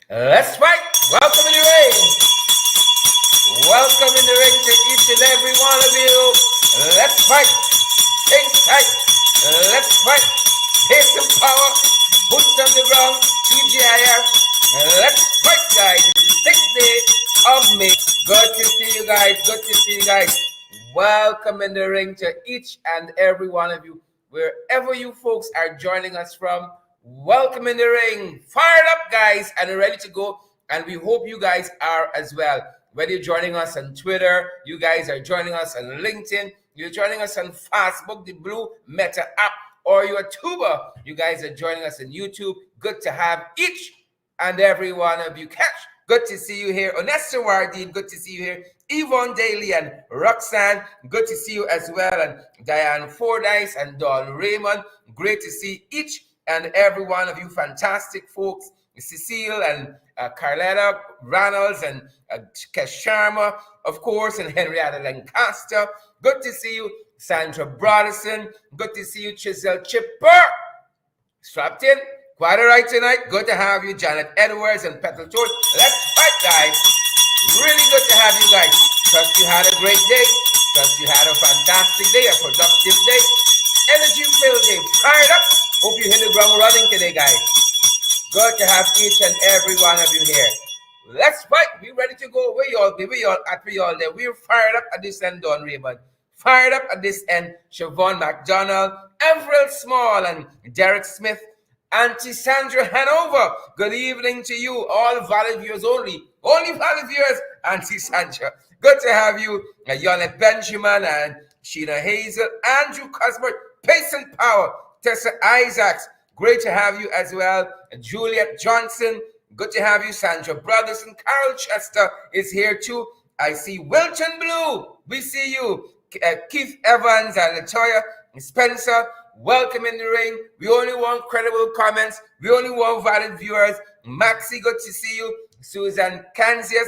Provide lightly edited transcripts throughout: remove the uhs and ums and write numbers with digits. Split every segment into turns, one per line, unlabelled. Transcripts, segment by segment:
Let's fight. Welcome in the ring. Welcome in the ring to each and every one of you. Let's fight. Stay tight. Let's fight. Pace and power. Boots on the ground. TGIF. Let's fight, guys. It's the 6th day of May. Good to see you guys. Good to see you guys. Welcome in the ring to each and every one of you. Wherever you folks are joining us from, welcome in the ring. Fired up, guys, and ready to go. And we hope you guys are as well. Whether you're joining us on Twitter, you guys are joining us on LinkedIn, you're joining us on Facebook, the Blue Meta app, or you're a tuber, you guys are joining us on YouTube. Good to have each and every one of you catch. Good to see you here. Onesta Wardine, good to see you here. Yvonne Daly and Roxanne, good to see you as well. And Diane Fordyce and Don Raymond, great to see each and every one of you fantastic folks. Cecile and Carletta Reynolds and Kesh Sharma, of course, and Henrietta Lancaster. Good to see you. Sandra Broderson, good to see you. Chisel Chipper, strapped in. Quite all right tonight. Good to have you. Janet Edwards and Petal George. Let's fight, guys. Really good to have you guys. Trust you had a great day. Trust you had a fantastic day, a productive day, energy-filled day. Fired up. Hope you hit the ground running today, guys. Good to have each and every one of you here. Let's fight. We ready to go. Where y'all be? Where y'all at? Where y'all there? We're fired up at this end, Don Raymond. Fired up at this end, Siobhan McDonald, Everett Small, and Derek Smith. Auntie Sandra Hanover, good evening to you. All valid viewers only. Only valid viewers, Auntie Sandra. Good to have you. Yonette Benjamin and Sheena Hazel, Andrew Cuthbert, Pace and Power, Tessa Isaacs. Great to have you as well. Juliet Johnson, good to have you. Sandra Brothers and Carol Chester is here too. I see Wilton Blue. We see you. Keith Evans and Latoya Spencer. Welcome in the ring. We only want credible comments. We only want valid viewers. Maxie, good to see you. Susan Kansas,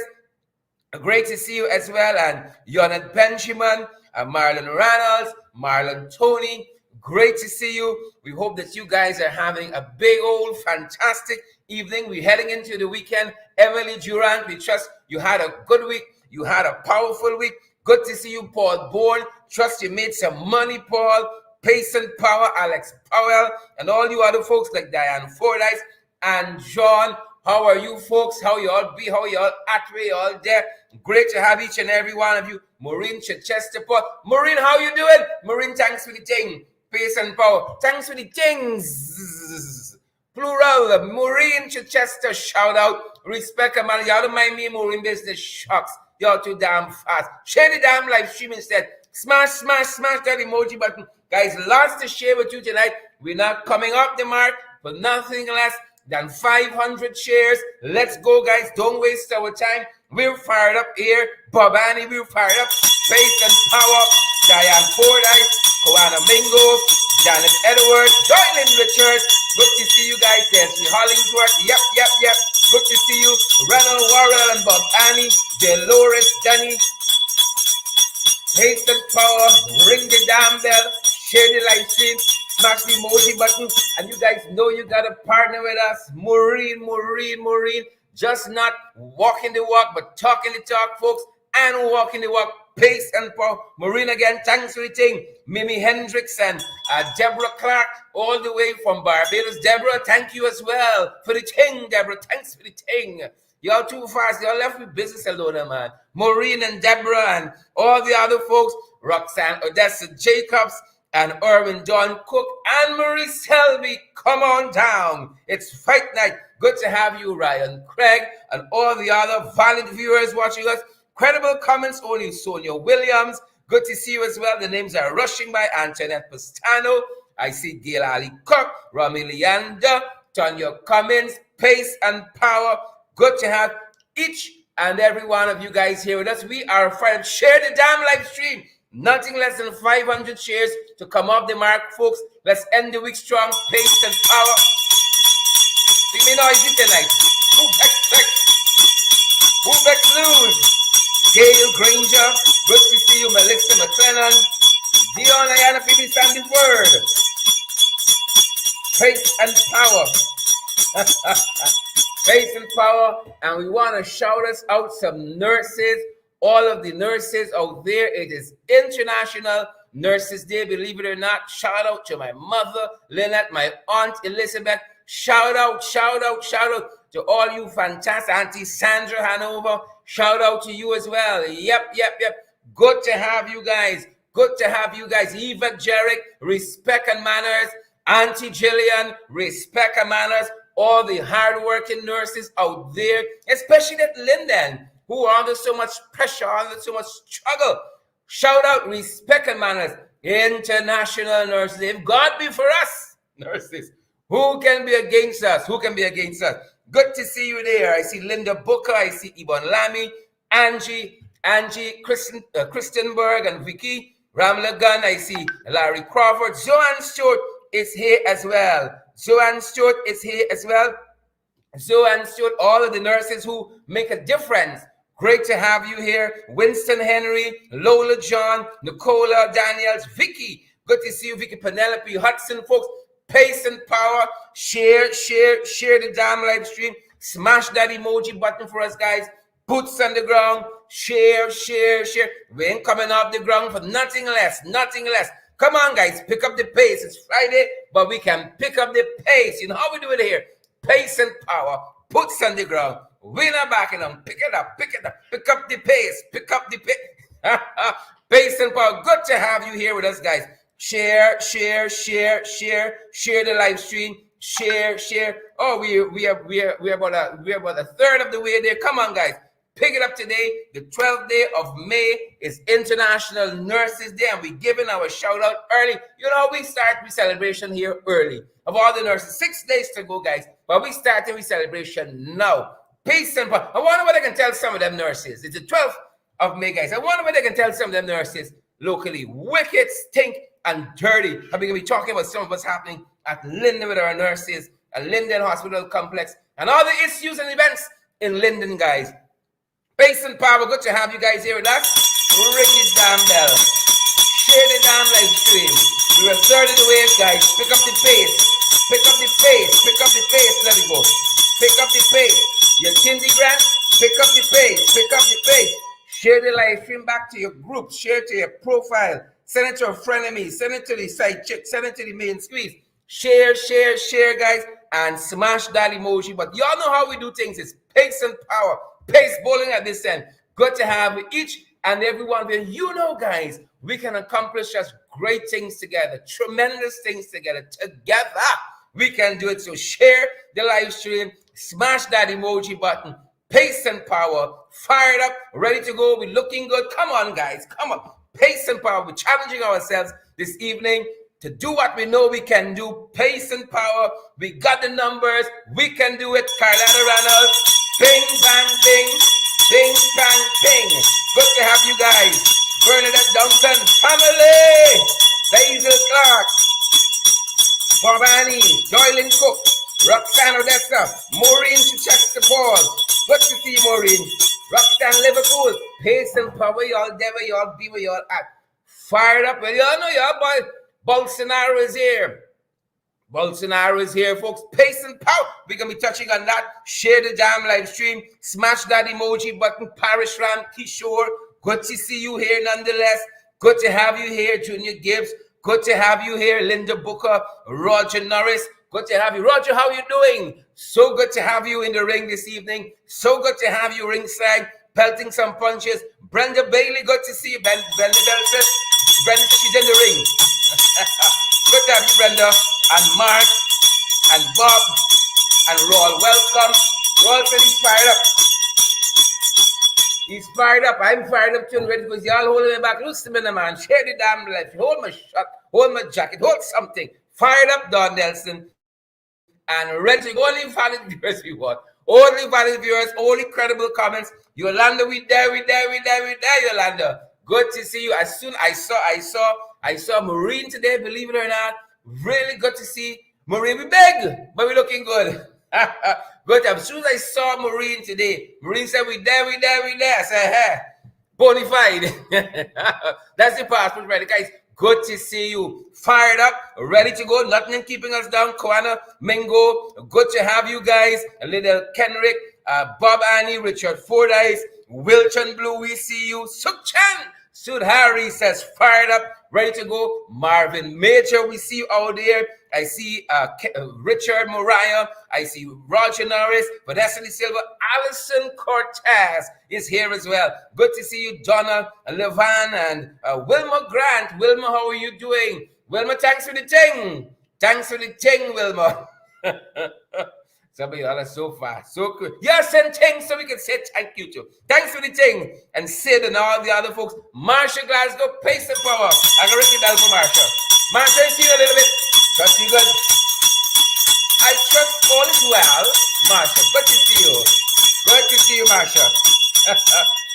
great to see you as well. And Yonette Benjamin, Marlon Reynolds, Marlon Tony, great to see you. We hope that you guys are having a big old fantastic evening. We're heading into the weekend. Emily Durant, we trust you had a good week. You had a powerful week. Good to see you, Paul Bourne. Trust you made some money, Paul. Pace and Power, Alex Powell, and all you other folks like Diane Fordyce and John. How are you folks? How y'all be? How y'all at? Where y'all there? Great to have each and every one of you. Maureen Chechesterport. Maureen, how you doing? Maureen, thanks for the thing. Pace and Power. Thanks for the things. Plural. Maureen Chichester, shout out. Respect, man. Y'all don't mind me, Maureen business shucks. Y'all too damn fast. Share the damn live stream instead. Smash, smash, smash that emoji button. Guys, lots to share with you tonight. We're not coming up the mark for nothing less than 500 shares. Let's go, guys. Don't waste our time. We're fired up here. Bob Annie, we're fired up. Faith and Power. Diane Fordyce. Koana Mingo. Janet Edwards. Doylin Richards. Good to see you guys. There's Hollingsworth. Yep. Good to see you. Ronald Warrell and Bob Annie. Dolores Dunny. Faith and Power. Ring the damn bell. Share the live stream, smash the emoji button, and you guys know you got to partner with us. Maureen. Just not walking the walk, but talking the talk, folks, and walking the walk. Pace and Power. Maureen again, thanks for the thing. Mimi Hendricks and Deborah Clark, all the way from Barbados. Deborah, thank you as well for the thing, Deborah. Thanks for the thing. Y'all too fast. Y'all left me business alone, man. Maureen and Deborah and all the other folks. Roxanne Odessa Jacobs. And Erwin John Cook and Marie Selby, come on down. It's fight night. Good to have you, Ryan Craig, and all the other valid viewers watching us. Credible comments only. Sonia Williams, good to see you as well. The names are rushing by. Antoinette Pastano. I see Gail Ali Cook, Romy Leander, Tanya Cummins, Pace and Power. Good to have each and every one of you guys here with us. We are fired. Share the damn live stream. Nothing less than 500 shares to come up the mark, folks. Let's end the week strong. Pace and Power. Give me noisy tonight. Who backs lose? Gail Granger. Good to see you, Melissa McLennan. Dion Ayana, people standing word. Pace and Power. Faith and power. And we want to shout us out some nurses. All of the nurses out there. It is International Nurses Day, believe it or not. Shout out to my mother, Lynette, my aunt, Elizabeth. Shout out to all you fantastic. Auntie Sandra Hanover. Shout out to you as well. Yep. Good to have you guys. Good to have you guys. Eva Jarek, respect and manners. Auntie Jillian, respect and manners. All the hardworking nurses out there, especially at Linden, who are under so much pressure, under so much struggle. Shout out, respect and manners. International Nurses. If God be for us, nurses, who can be against us? Who can be against us? Good to see you there. I see Linda Booker. I see Yvonne Lamy, Angie, Christenberg, and Vicky Ramla Gunn. I see Larry Crawford. Joanne Stewart is here as well. Joanne Stewart is here as well. Joanne Stewart, all of the nurses who make a difference. Great to have you here. Winston Henry, Lola John, Nicola Daniels, Vicky. Good to see you, Vicky Penelope Hudson, folks. Pace and power. Share the damn live stream. Smash that emoji button for us, guys. Boots on the ground. Share. We ain't coming off the ground for nothing less. Come on, guys. Pick up the pace. It's Friday, but we can pick up the pace. You know how we do it here. Pace and power. Boots on the ground. We're not backing them. Pick it up. Pick up the pace. Pace and power. Good to have you here with us, guys. Share the live stream. Share. Oh, we are about a third of the way there. Come on, guys. Pick it up today. The 12th day of May is International Nurses Day, and we're giving our shout out early. You know, we start the celebration here early. Of all the nurses, 6 days to go, guys. But we starting with celebration now. Peace and power. I wonder what I can tell some of them nurses. It's the 12th of May, guys. I wonder what I can tell some of them nurses locally. Wicked, stink, and dirty. I'm going to be talking about some of what's happening at Linden with our nurses, at Linden Hospital Complex, and all the issues and events in Linden, guys. Pace and power. Good to have you guys here with us. Ring the damn bell. Share the damn live stream. We're a third of the way, guys. Pick up the pace. Let me go. Pick up the pace. Your Tindy Grant, pick up the pace. Share the live stream back to your group. Share to your profile. Send it to a frenemy. Send it to the side chick. Send it to the main squeeze. Share, guys, and smash that emoji. But y'all know how we do things. It's pace and power. Pace bowling at this end. Good to have each and every one of you. You know, guys, we can accomplish just great things together. Tremendous things together. Together, we can do it. So share the live stream. Smash that emoji button. Pace and power. Fired up. Ready to go. We're looking good. Come on, guys. Come on. Pace and power. We're challenging ourselves this evening to do what we know we can do. Pace and power. We got the numbers. We can do it. Carolina Reynolds. Bing, bang, bing. Bing, bang, bing. Good to have you guys. Bernadette Duncan. Family. Basil Clark. Barbani. Doylin Cook. Roxanne Odessa. Maureen Chichester Paul. Good to see you, Maureen. Roxanne Liverpool. Pace and power. Y'all there where y'all be where y'all at. Fired up. Well, y'all know y'all boy. Bolsonaro is here. Bolsonaro is here, folks. Pace and power. We're going to be touching on that. Share the damn live stream. Smash that emoji button. Parish Ram Kishore. Good to see you here nonetheless. Good to have you here, Junior Gibbs. Good to have you here, Linda Booker, Roger Norris. Good to have you. Roger, how are you doing? So good to have you in the ring this evening. So good to have you ringside, pelting some punches. Brenda Bailey, good to see you. Brenda Belson. Brenda, she's in the ring. Good to have you, Brenda. And Mark, and Bob, and Roll. Welcome. Roll said he's fired up. He's fired up. I'm fired up too, ready because y'all holding me back. Listen to me, man. Share the damn life. Hold my shot. Hold my jacket. Hold something. Fired up, Don Nelson. And ready to go. Only valid viewers we want. Only valid viewers. Only credible comments. Yolanda, we there, Yolanda. Good to see you. As soon I saw Maureen today, believe it or not. Really good to see Maureen. We big, but we looking good. Good. As soon as I saw Maureen today, Maureen said, we there. I said, hey, bonafide. That's the passport, right? Guys, Good to see you. Fired up, ready to go. Nothing keeping us down. Koana, Mingo, good to have you guys. A little Kenrick, Bob Annie, Richard Fordyce, Wilton Blue, we see you. Sukchan, Sud Harry says fired up, ready to go. Marvin Major, we see you out there. I see Richard Moriah. I see Roger Norris, Vanessa De Silva, Alison Cortez is here as well. Good to see you, Donna, Levan, and Wilma Grant. Wilma, how are you doing? Wilma, thanks for the ting. Thanks for the ting, Wilma. Some of y'all are so fast, so good. Yes, and things so we can say thank you to. Thanks for the thing. And Sid and all the other folks. Marsha Glasgow, pace the power. I can ring the bell for Marsha. Marsha, I see you a little bit. Trust you good. I trust all is well, Marsha. Good to see you. Good to see you, Marsha.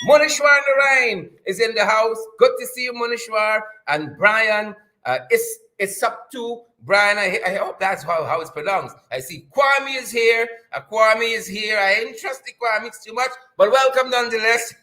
Munishwar Narain is in the house. Good to see you, Munishwar. And Brian, it's up to Brian. I hope that's how it's pronounced. I see Kwame is here. Kwame is here. I ain't trusting Kwame too much, but welcome nonetheless.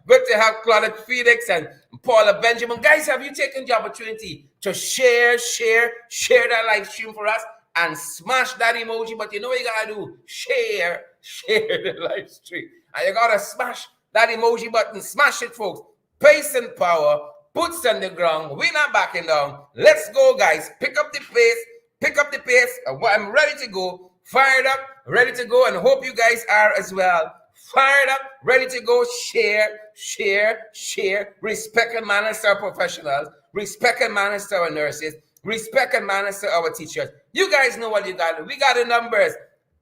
Good to have Claudette Felix and Paula Benjamin. Guys, have you taken the opportunity to share that live stream for us and smash that emoji? But you know what you gotta do? Share the live stream. And you gotta smash that emoji button. Smash it, folks. Pace and power. Boots on the ground. We're not backing down. Let's go, guys. Pick up the pace. Pick up the pace. I'm ready to go. Fired up. Ready to go. And hope you guys are as well. Fired up. Ready to go. Share. Respect and manners to our professionals. Respect and manners to our nurses. Respect and manners to our teachers. You guys know what you got to do. We got the numbers.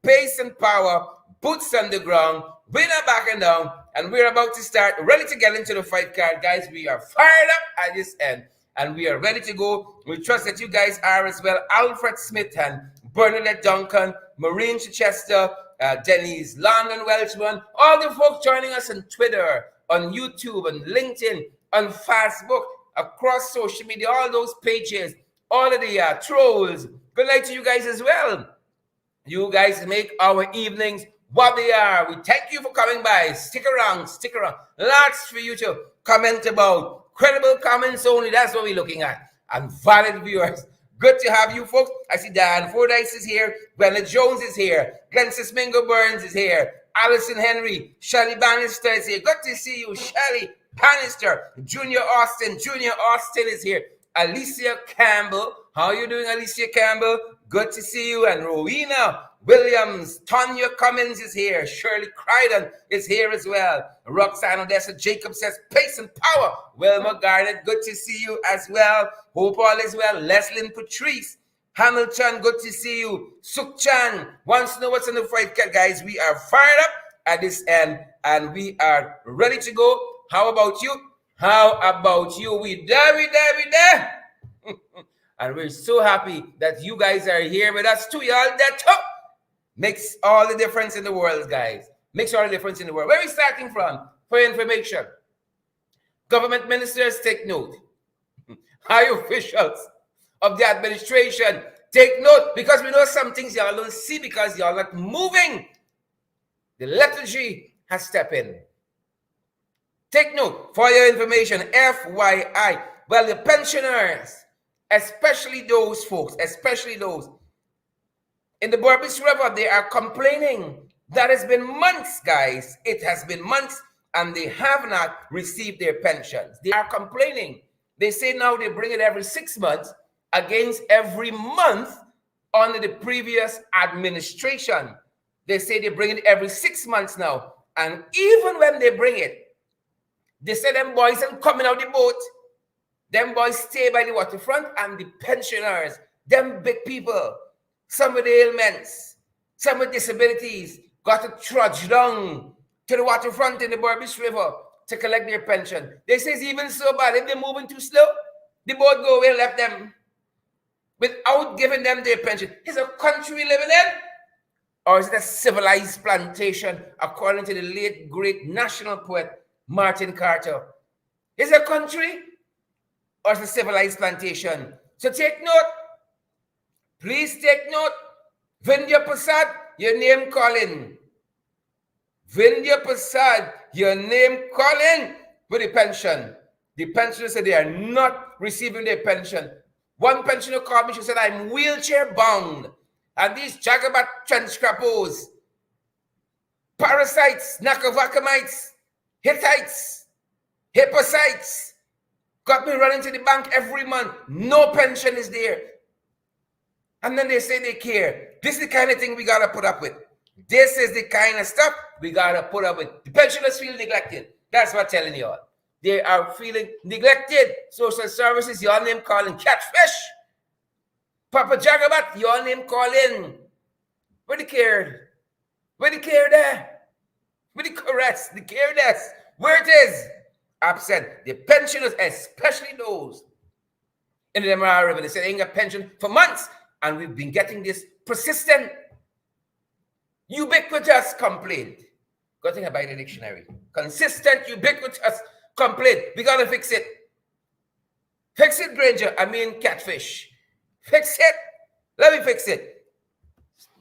Pace and power. Boots on the ground. We're not backing down. And we're about to start, ready to get into the fight card. Guys, we are fired up at this end. And we are ready to go. We trust that you guys are as well. Alfred Smith and Bernadette Duncan, Maureen Chichester, Denise London Welchman, all the folks joining us on Twitter, on YouTube, on LinkedIn, on Facebook, across social media, all those pages, all of the trolls. Good night to you guys as well. You guys make our evenings what they are. We thank you for coming by. Stick around. Lots for you to comment about. Credible comments only. That's what we're looking at. And valid viewers. Good to have you folks. I see Diane Fordyce is here. Glenna Jones is here. Glensis Mingo Burns is here. Alison Henry. Shelly Bannister is here. Good to see you, Shelly Bannister. Junior Austin is here. Alicia Campbell. How are you doing, Alicia Campbell? Good to see you. And Rowena Williams, Tanya Cummins is here. Shirley Crichton is here as well. Roxanne Odessa Jacob says, pace and power. Wilma Garnett, good to see you as well. Hope all is well. Leslyn Patrice Hamilton, good to see you. Sukchan wants to know what's in the fight, guys. We are fired up at this end and we are ready to go. How about you? We there. And we're so happy that you guys are here with us too, y'all. That makes all the difference in the world, guys. Makes all the difference in the world. Where are we starting from? For information. Government ministers, take note. High officials of the administration, take note. Because we know some things y'all don't see because y'all not moving. The lethargy has stepped in. Take note. For your information, FYI. Well, the pensioners, especially those folks, in the Burbis River, they are complaining. That has been months, guys. It has been months, and they have not received their pensions. They are complaining. They say now they bring it every 6 months against every month under the previous administration. They say they bring it every 6 months now. And even when they bring it, they say them boys ain't coming out the boat. Them boys stay by the waterfront, and the pensioners, them big people, some with ailments, some with disabilities, got to trudge down to the waterfront in the Burbis River to collect their pension. They say it's even so bad. If they're moving too slow, the boat go away and left them without giving them their pension. Is a country we living in? Or is it a civilized plantation, according to the late, great national poet, Martin Carter? Is it a country? Or is it a civilized plantation? So take note. Please take note. Vindhya Prasad, your name calling. Vindhya Prasad, your name calling for the pension. The pensioners said they are not receiving their pension. One pensioner called me, she said, I'm wheelchair bound. And these Jagabat trench crappos, parasites, Nakovakamites, Hittites, Hippocytes, got me running to the bank every month. No pension is there. And then they say they care. This is the kind of thing we got to put up with. This is the kind of stuff we got to put up with. The pensioners feel neglected. That's what I'm telling you all. They are feeling neglected. Social services, your name calling catfish. Papa Jagabat, your name calling. Where the care? Where the care there? Where the caress? The care there? Where it is? Absent. The pensioners, especially those in the Demerara River, they said they ain't got pension for months. And we've been getting this persistent, ubiquitous complaint. Go think about the dictionary. Consistent, ubiquitous complaint. We got to fix it. Fix it, Granger. I mean, catfish. Fix it. Let me fix it.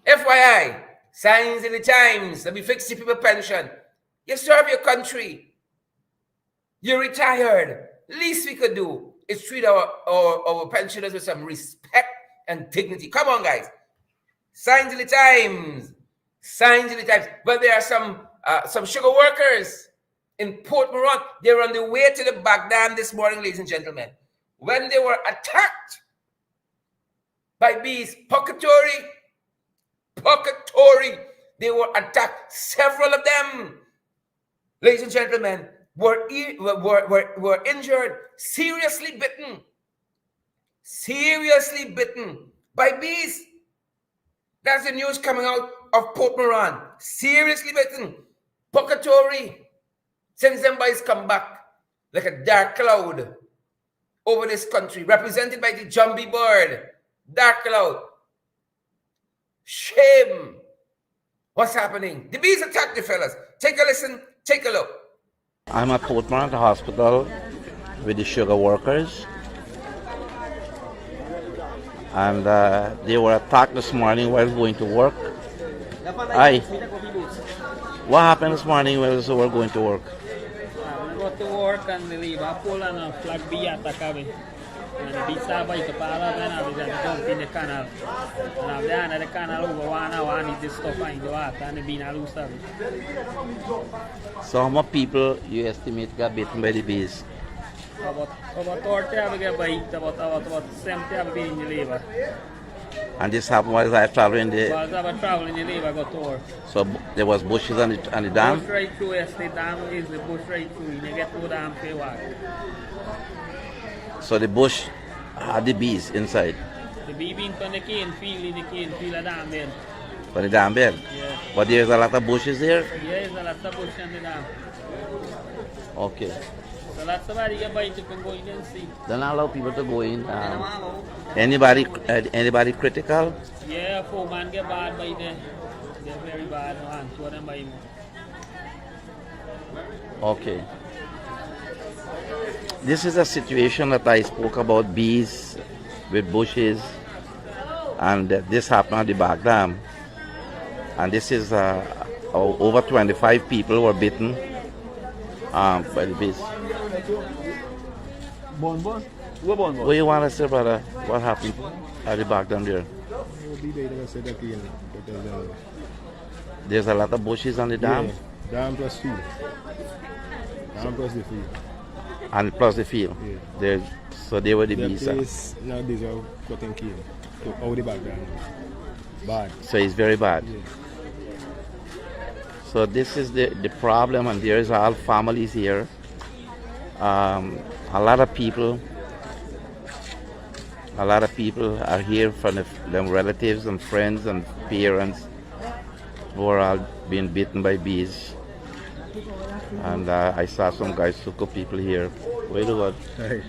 FYI, signs in the times. Let me fix the people pension. You serve your country. You're retired. Least we could do is treat our pensioners with some respect and dignity. Come on, guys. Signs in the times. Signs in the times. But there are some sugar workers in Port Moran. They were on the way to the Baghdad this morning, ladies and gentlemen, when they were attacked by bees. Pocketori. They were attacked. Several of them, ladies and gentlemen, were injured, seriously bitten by bees. That's the news coming out of Port Moran. Seriously bitten. Pocketori. Since them boys come back like a dark cloud over this country, represented by the Jumbie bird. Dark cloud. Shame. What's happening? The bees attacked the fellas. Take a listen. Take a look.
I'm at Port Moran Hospital with the sugar workers. And they were attacked this morning while going to work. Aye. What happened this morning while they were going to work?
I go to work and they leave a pole and a flag be attack me. And the beats are by the parallel and I was jump in the canal. And I'm there in the canal over 1 hour and this stuff in the water and the bean are loose.
So how many people you estimate got bitten by the bees?
About 30 have get bite, about 70 have been in the liver.
And this happened while I was traveling
While I was traveling in the liver, I got to work.
So there was bushes on the dam?
Bush right through, yes, the dam is the bush right through. You get to the dam for walk.
So the bush had the bees inside?
The bee been on the cane field, a dam bed.
On the dam bed?
Yeah.
But there's a lot of bushes there?
Yeah, there's a lot of bush on the dam.
Okay.
So that's somebody get bite, you can go in and see.
Don't allow people to go in. Anybody critical?
Yeah, 4 man get bad by them. They're very bad, and 2 of them by him.
Okay. This is a situation that I spoke about, bees with bushes, and this happened at the back dam. And this is over 25 people were bitten by the bees. What you want to say, brother? What happened at the back dam there? There's a lot of bushes on the dam?
Yeah, dam plus field. Dam plus the field.
And plus the field?
Yeah.
So they were the bees?
Now these are cutting cane. So out the back dam. Bad.
So it's very bad?
Yeah.
So this is the problem, and there's all families here. A lot of people are here from them relatives and friends and parents who are all being bitten by bees. And I saw some guys, Suko people here. Wait a minute.
Hey.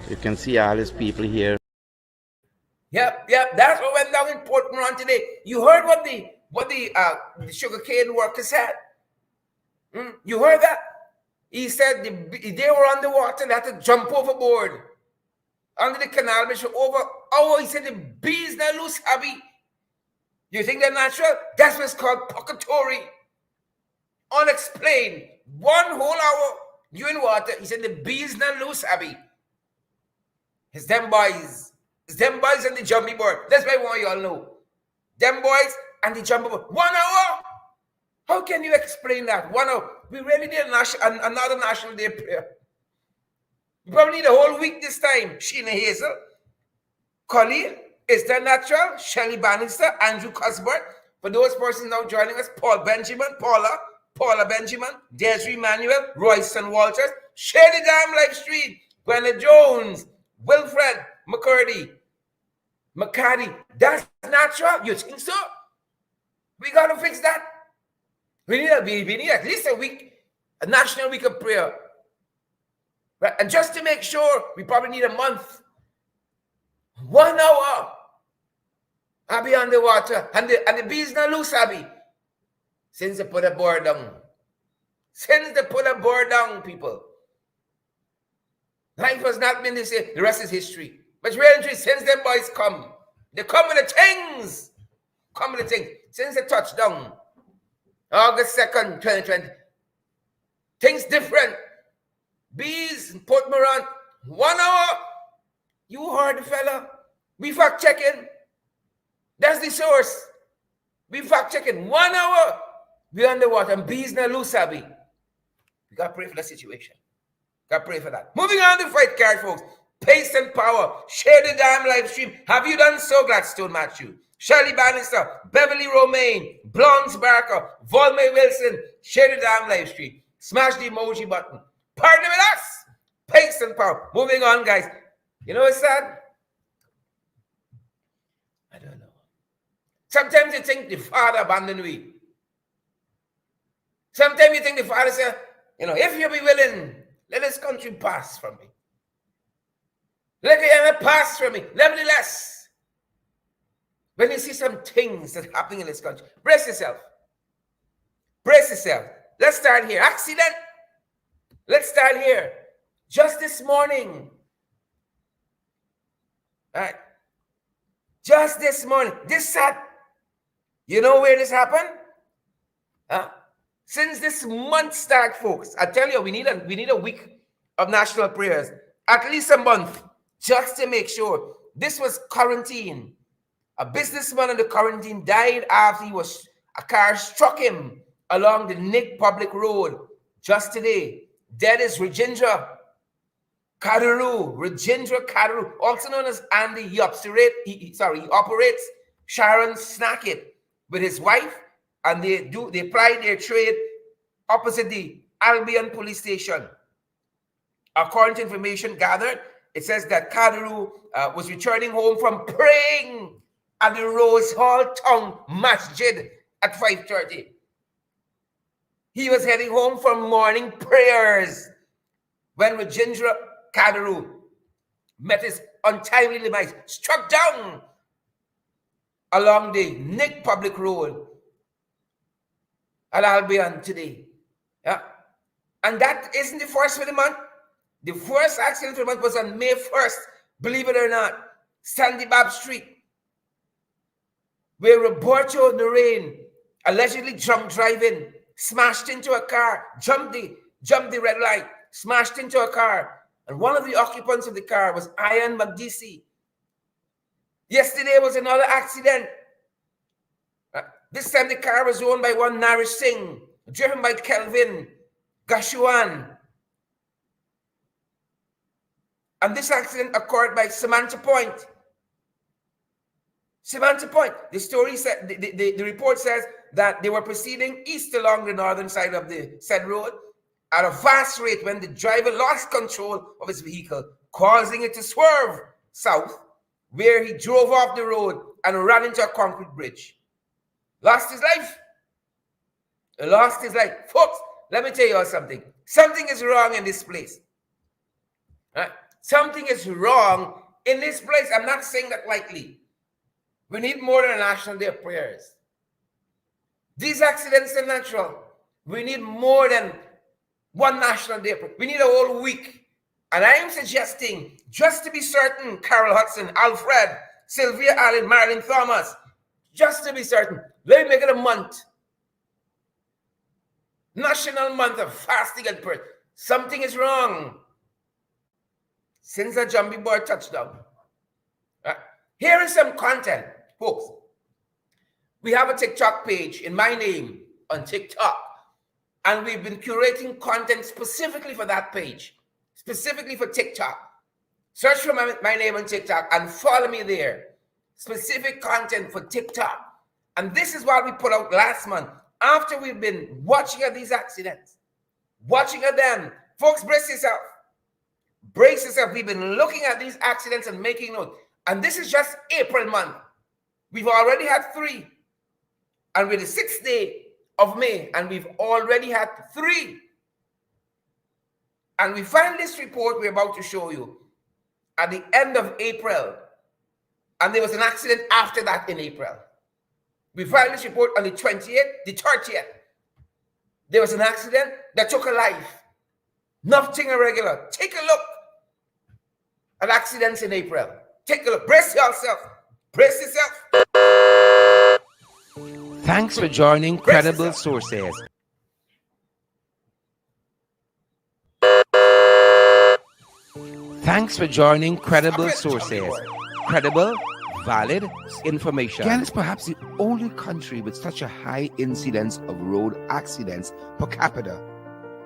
You can see all these people here. Yep. That's what went down in Port Moran today. You heard what the sugarcane worker said? You heard that? He said they were on the water, they had to jump overboard. Under the canal, he said the bees now loose, Abby. You think they're natural? That's what's called pocketori. Unexplained. 1 whole hour, you in water. He said the bees not loose, Abby. It's them boys. It's them boys and the jumpy board. That's why I want you all know. Them boys and the jumpy board. 1 hour? How can you explain that? 1 hour. We really need another National Day prayer. We probably need a whole week this time. Sheena Hazel, Colleen, is that natural? Shelley Bannister, Andrew Cuthbert. For those persons now joining us, Paul Benjamin, Paula Benjamin, Desiree Manuel, Royston Walters, share the damn live stream. Gwenna Jones, Wilfred McCurdy, that's natural? You think so? We got to fix that. We need at least a week, a national week of prayer. Right? And just to make sure, we probably need a month. 1 hour. Abby on the water. And the bees not loose, Abby. Since they put a board down. People. Life has not been the same. The rest is history. But really, since them boys come, they come with the things. Since they touched down, August 2nd, 2020, things different. Bees in Port Morant, 1 hour. You heard the fella. We fact checking. That's the source. We fact checking. 1 hour. We underwater and bees not loose, Abby. We got to pray for that situation. Got to pray for that. Moving on to fight card, folks. Pace and power. Share the damn live stream. Have you done so, Gladstone Matthew? Shirley Bannister, Beverly Romaine, Blondes Barker, Volmay Wilson. Share the damn live stream. Smash the emoji button. Partner with us. Pace and power. Moving on, guys. You know what's sad? I don't know. Sometimes you think the Father abandoned we. Sometimes you think the Father said, if you be willing, let this country pass from me. Let it pass from me. Nevertheless, when you see some things that are happening in this country, brace yourself. Let's start here. Accident. Let's start here. Just this morning. All right. Just this morning. This sad. You know where this happened? Since this month start, folks, I tell you, we need a week of national prayers. At least a month. Just to make sure. This was quarantine. A businessman in the quarantine died after a car struck him along the Nick Public Road just today. Dead is Rajendra Kadaru, also known as Andy. He operates Sharon Snackett with his wife, and they ply their trade opposite the Albion police station. According to information gathered, it says that Kadaru was returning home from praying at the Rose Hall Town Masjid at 5:30. He was heading home from morning prayers when Rajendra Kadaru met his untimely demise, struck down along the Nick Public Road at Albion today. Yeah. And that isn't the first for the month. The first accident for the month was on May 1st, believe it or not, Sandy Bab Street, where Roberto Narain, allegedly drunk driving, smashed into a car, jumped the red light, smashed into a car, and one of the occupants of the car was Ian McDeesey. Yesterday was another accident. This time the car was owned by one Narish Singh, driven by Kelvin Gashuan. And this accident occurred by Samantha Point. The story said, the report says that they were proceeding east along the northern side of the said road at a fast rate when the driver lost control of his vehicle, causing it to swerve south, where he drove off the road and ran into a concrete bridge. Lost his life. Folks, let me tell you all something. Something is wrong in this place. Right? Something is wrong in this place. I'm not saying that lightly. We need more than a National Day of prayers. These accidents are natural. We need more than one National Day of prayer. We need a whole week. And I am suggesting, just to be certain, Carol Hudson, Alfred, Sylvia Allen, Marilyn Thomas, just to be certain, let me make it a month. National Month of Fasting and Prayer. Something is wrong. Since the Jumbie Boy touchdown. Here is some content, folks. We have a TikTok page in my name on TikTok. And we've been curating content specifically for that page. Specifically for TikTok. Search for my name on TikTok and follow me there. Specific content for TikTok. And this is what we put out last month. After we've been watching at these accidents. Watching at them. Folks, brace yourself. Brace yourself. We've been looking at these accidents and making notes. And this is just April month. We've already had 3. And we're the 6th day of May. And we've already had 3. And we find this report we're about to show you at the end of April. And there was an accident after that in April. We filed this report on the 20th, the 30th. There was an accident that took a life. Nothing irregular. Take a look at accidents in April. Take a look. Brace yourself. Brace yourself.
Thanks for joining Credible Sources. Thanks for joining Credible Sources. Credible, valid information. Ghana is perhaps the only country with such a high incidence of road accidents per capita.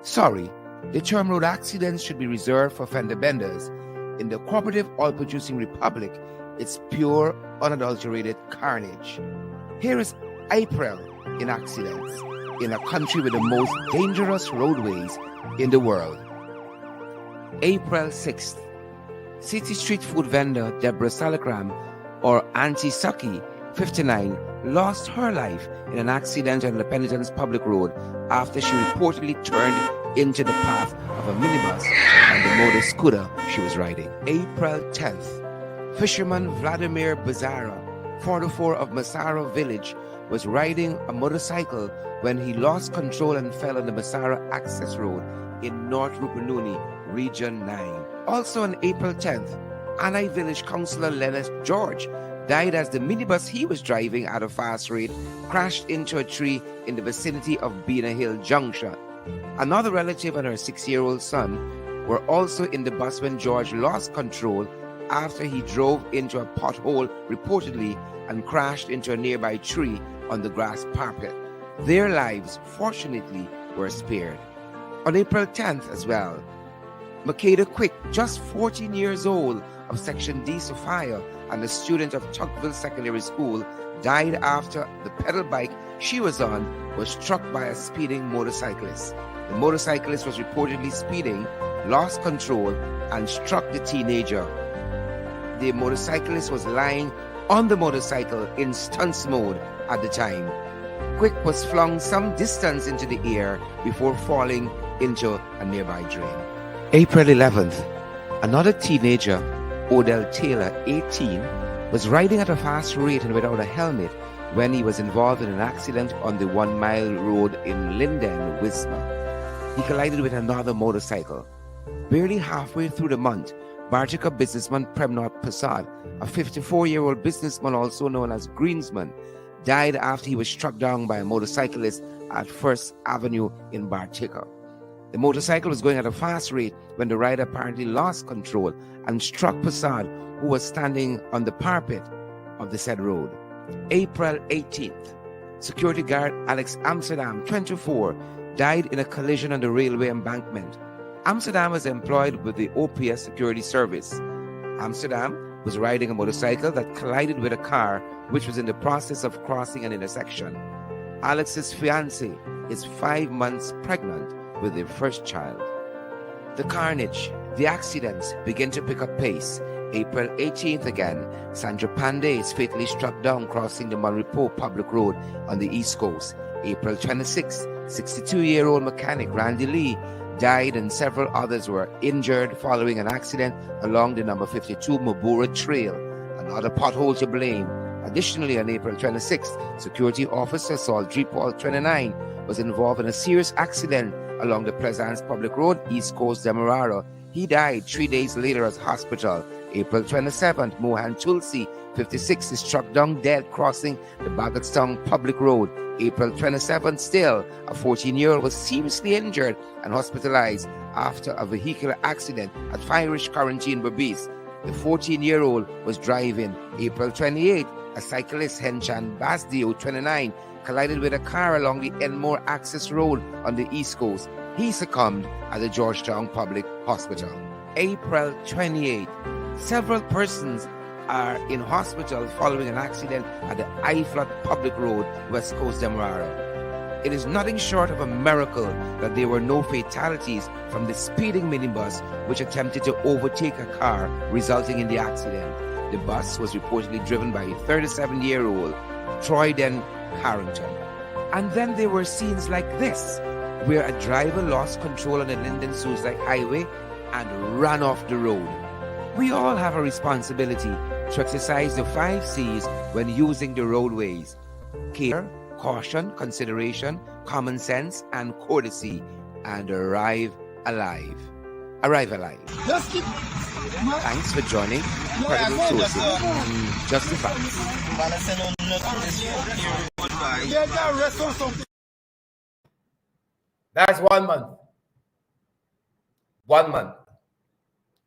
Sorry, the term road accidents should be reserved for fender benders. In the cooperative oil-producing republic, it's pure, unadulterated carnage. Here is April in accidents in a country with the most dangerous roadways in the world. April 6th. City street food vendor Deborah Salagram, or Auntie Sucky, 59, lost her life in an accident on the Penitence Public Road after she reportedly turned into the path of a minibus and the motor scooter she was riding. April 10th. Fisherman Vladimir Bazara, 44 of Masara village, was riding a motorcycle when he lost control and fell on the Masara Access Road in North Rupununi, Region 9. Also on April 10th, Anai Village Councillor Leonard George died as the minibus he was driving at a fast rate crashed into a tree in the vicinity of Bena Hill Junction. Another relative and her 6-year-old son were also in the bus when George lost control after he drove into a pothole reportedly and crashed into a nearby tree on the grass parapet. Their lives, fortunately, were spared. On April 10th as well, Makeda Quick, just 14 years old, of Section D Sophia and a student of Tuckville Secondary School, died after the pedal bike she was on was struck by a speeding motorcyclist. The motorcyclist was reportedly speeding, lost control, and struck the teenager. The motorcyclist was lying on the motorcycle in stunts mode at the time. Quick was flung some distance into the air before falling into a nearby drain. April 11th, another teenager, Odell Taylor, 18, was riding at a fast rate and without a helmet when he was involved in an accident on the 1 Mile Road in Linden, Wisma. He collided with another motorcycle. Barely halfway through the month, Bartica businessman Premnath Prasad, a 54-year-old businessman also known as Greensman, died after he was struck down by a motorcyclist at First Avenue in Bartica. The motorcycle was going at a fast rate when the rider apparently lost control and struck Prasad, who was standing on the parapet of the said road. April 18th, security guard Alex Amsterdam, 24, died in a collision on the railway embankment. Amsterdam was employed with the OPS security service. Amsterdam was riding a motorcycle that collided with a car which was in the process of crossing an intersection. Alex's fiancée is 5 months pregnant with their first child. The carnage, the accidents begin to pick up pace. April 18th again, Sandra Pandey is fatally struck down crossing the Malripo Public Road on the East Coast. April 26th, 62-year-old mechanic Randy Lee died and several others were injured following an accident along the number 52 Mabura Trail. Another pothole to blame. Additionally, on April 26th, security officer Saul Drepol, 29, was involved in a serious accident along the Pleasance Public Road, East Coast, Demerara. He died 3 days later at hospital April 27th, Mohan Tulsi, 56, is struck down dead crossing the Bagatstong public road. April 27th, still, a 14-year-old was seriously injured and hospitalized after a vehicular accident at Irish Quarantine, Berbice. The 14-year-old was driving. April 28th, a cyclist, Henchan Basdio, 29, collided with a car along the Enmore Access Road on the East Coast. He succumbed at the Georgetown Public Hospital. April 28th, several persons are in hospital following an accident at the Iflot Public Road, West Coast, Demerara. It is nothing short of a miracle that there were no fatalities from the speeding minibus which attempted to overtake a car, resulting in the accident. The bus was reportedly driven by a 37-year-old Troyden Harrington. And then there were scenes like this, where a driver lost control on the Linden Suicide Highway and ran off the road. We all have a responsibility to exercise the 5 C's when using the roadways: care, caution, consideration, common sense, and courtesy, and arrive alive. Arrive alive. Thanks for joining Credible Sources. Just the facts.
That's 1 month. 1 month.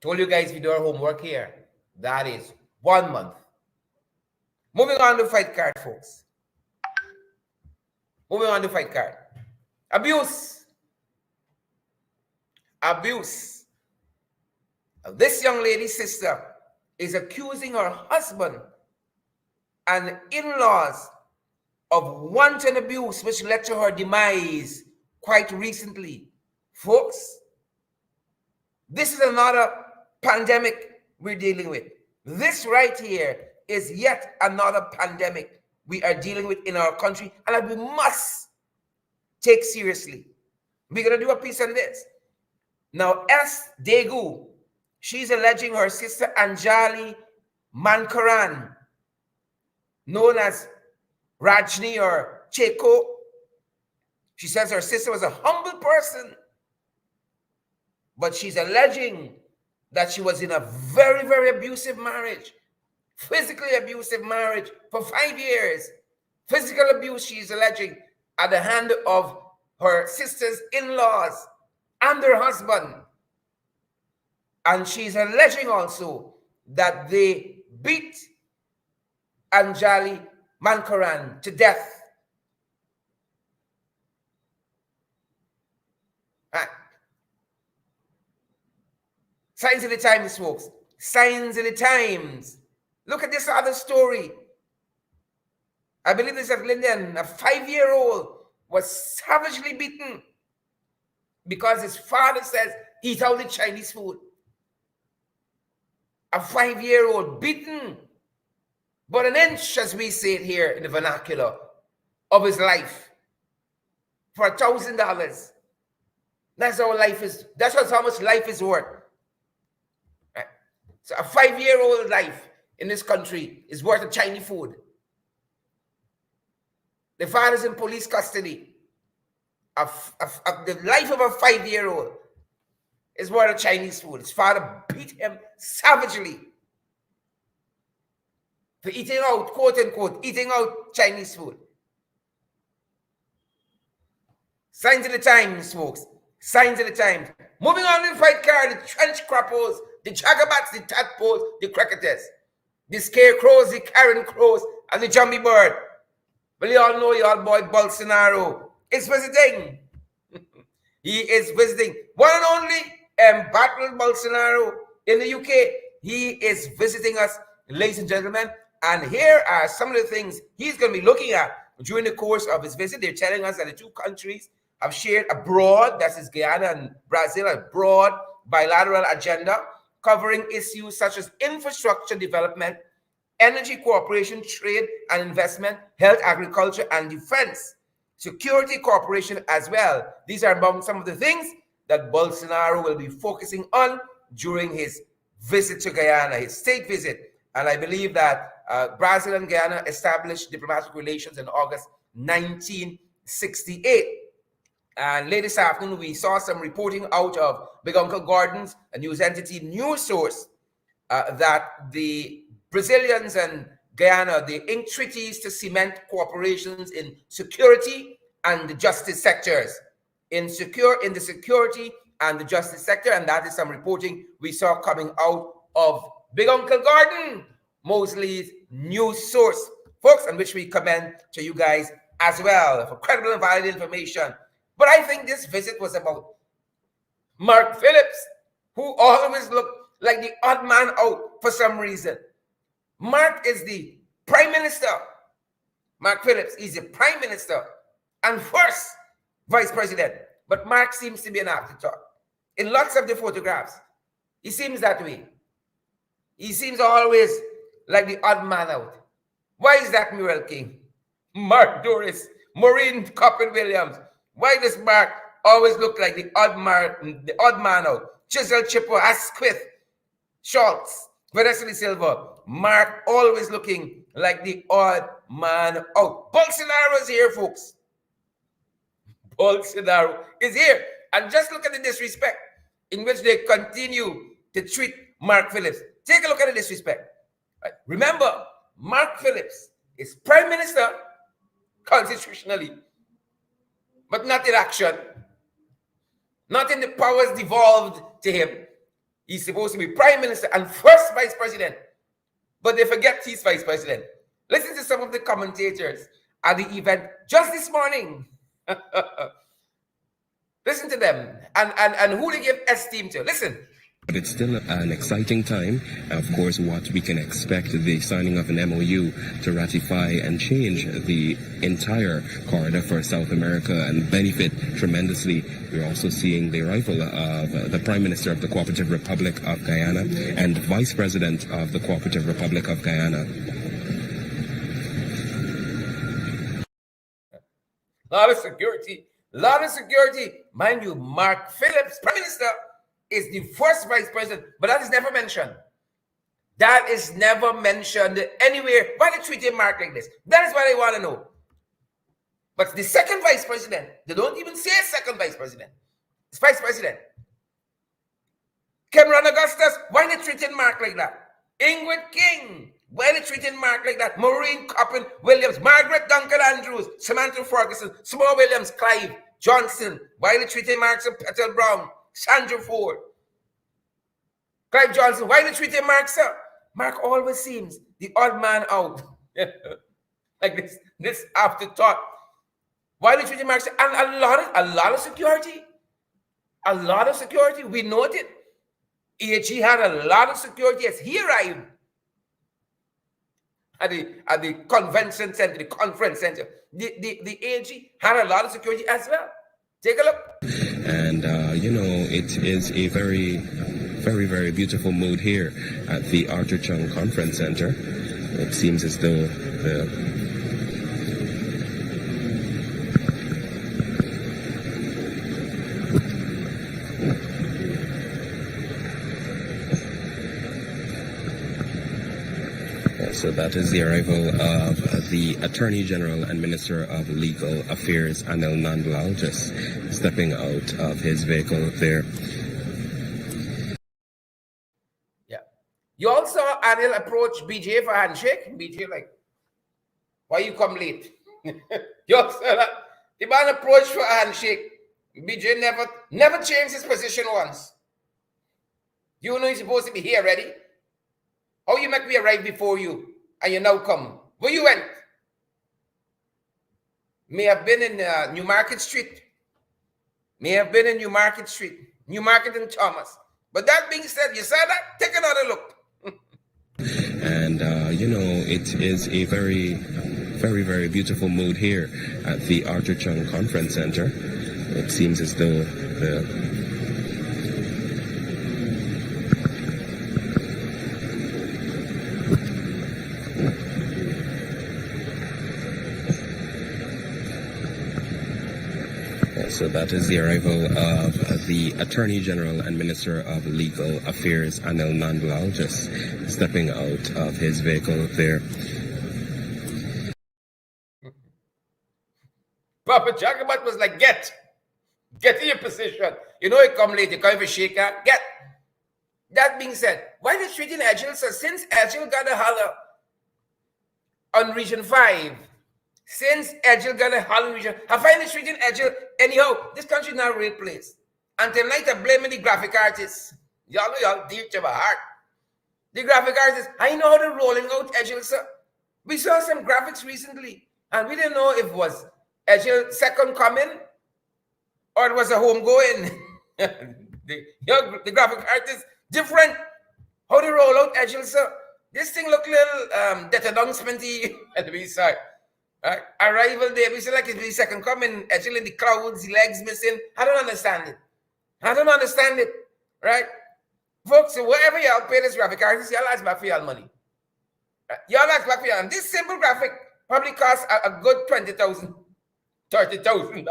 Told you guys we do our homework here. That is 1 month. Moving on to fight card, folks. Moving on to fight card. Abuse. Abuse. This young lady's sister is accusing her husband and in-laws of wanton abuse, which led to her demise quite recently. Folks, this is another pandemic we're dealing with. This right here is yet another pandemic we are dealing with in our country, and that we must take seriously. We're going to do a piece on this. Now, S. Degu, she's alleging her sister Anjali Mankaran, known as Rajni or Cheko. She says her sister was a humble person, but she's alleging that she was in a very, very abusive marriage, physically abusive marriage for 5 years. Physical abuse, she's alleging, at the hand of her sister's in-laws and her husband. And she's alleging also that they beat Anjali Mankaran to death. Signs of the times, folks. Signs of the times. Look at this other story. I believe this at Linden. A 5-year-old was savagely beaten because his father says, eat out the Chinese food. A 5-year-old beaten, but an inch, as we say it here in the vernacular, of his life for $1,000. That's how life is. That's how much life is worth. Right? So a 5-year-old life in this country is worth a Chinese food. The father's in police custody. The life of a 5-year-old is worth a Chinese food. His father beat him savagely for eating out, quote unquote, eating out Chinese food. Signs of the times, folks. Signs of the times. Moving on to the fight card, the trench crappos, the jagabats, the tadpoles, the cricketers, the scarecrows, the carrion crows, and the jumbie bird. Well, you all know your boy Bolsonaro is visiting. He is visiting. One and only embattled Bolsonaro in the UK. He is visiting us, ladies and gentlemen. And here are some of the things he's going to be looking at during the course of his visit. They're telling us that the two countries have shared a broad, that is Guyana and Brazil, a broad bilateral agenda covering issues such as infrastructure development, energy cooperation, trade and investment, health, agriculture, and defense, security cooperation as well. These are among some of the things that Bolsonaro will be focusing on during his visit to Guyana, his state visit. And I believe that Brazil and Guyana established diplomatic relations in August 1968. And late this afternoon, we saw some reporting out of Big Uncle Gordon's, a news entity news source, that the Brazilians and Guyana, they inked treaties to cement cooperations in security and the justice sectors. In the security and the justice sector, and that is some reporting we saw coming out of Big Uncle Gordon, Mosley's news source, folks, and which we commend to you guys as well for credible and valid information. But I think this visit was about Mark Phillips, who always looked like the odd man out for some reason. Mark is the prime minister. Mark Phillips is the prime minister and first vice president. But Mark seems to be an afterthought. In lots of the photographs, he seems that way. He seems always like the odd man out. Why is that, Muriel King? Mark Doris, Maureen Coppin-Williams. Why does Mark always look like the odd man out? Chisel Chipper, Asquith, Schultz, Vanessa Silva. Mark always looking like the odd man out. Bolsonaro is here, folks. Bolsonaro is here. And just look at the disrespect in which they continue to treat Mark Phillips. Take a look at the disrespect. Right. Remember, Mark Phillips is prime minister constitutionally, but not in action, not in the powers devolved to him. He's supposed to be prime minister and first vice president, but they forget he's vice president. Listen to some of the commentators at the event just this morning. Listen to them and who they give esteem to. Listen.
But it's still an exciting time. Of course, what we can expect, the signing of an MOU to ratify and change the entire corridor for South America and benefit tremendously. We're also seeing the arrival of the Prime Minister of the Cooperative Republic of Guyana and Vice President of the Cooperative Republic of Guyana.
Lot of security. Mind you, Mark Phillips, Prime Minister, is the first vice president, but that is never mentioned. That is never mentioned anywhere. Why they treat him Mark like this? That is what I want to know. But the second vice president, they don't even say second vice president. It's vice president. Cameron Augustus, why they treating Mark like that? Ingrid King, why they treating Mark like that? Maureen Coppin Williams, Margaret Duncan Andrews, Samantha Ferguson, Small Williams, Clive Johnson, why they treating Mark so Petal Brown, Sandra Ford, Clive Johnson, why they treating Mark so? Mark always seems the odd man out. Like this afterthought. Why they treating Mark so? And a lot of security. A lot of security. We noted. AG had a lot of security as he arrived at the convention center, the conference center. The AG had a lot of security as well. Take a look.
And, it is a very, very, very beautiful mood here at the Arthur Chung Conference Center. It seems as though So that is the arrival of the Attorney General and Minister of Legal Affairs, Anil Nandlal, just stepping out of his vehicle there.
Yeah. You all saw Anil approach BJ for a handshake. BJ like, why you come late? You all saw that? The man approached for a handshake. BJ never changed his position once. You know he's supposed to be here ready. How you make me arrive before you and you now come? Where you went? May have been in New Market Street. Newmarket and Thomas. But that being said, you saw that? Take another look.
And, it is a very, very, very beautiful mood here at the Arthur Chung Conference Center. It seems as though So that is the arrival of the Attorney General and Minister of Legal Affairs, Anil Nandlal, just stepping out of his vehicle there.
Papa Jagabat was like, get in your position. You know you come late, you come for shake hand. That being said, why the treating Edgel? So since Edgel got a holler on Region 5, since Edgel got a holler on Region, I find the treating Edgel, anyhow, this country not a real place. And tonight I'm blaming the graphic artists. Y'all know y'all dear to my heart. The graphic artists, I know how they're rolling out Edgel, sir. We saw some graphics recently, and we didn't know if it was Edgel's second coming or it was a homegoing. the graphic artists, different. How they roll out Edgel, sir. This thing look little that announcement-y at the side. Arrival day, we say like it's the second coming, Edgel in the clouds, the legs missing. I don't understand it. I don't understand it, right? Folks, so wherever y'all pay this graphic artist, y'all ask back for y'all money. Y'all ask back for y'all. And this simple graphic probably costs a good $20,000, $30,000.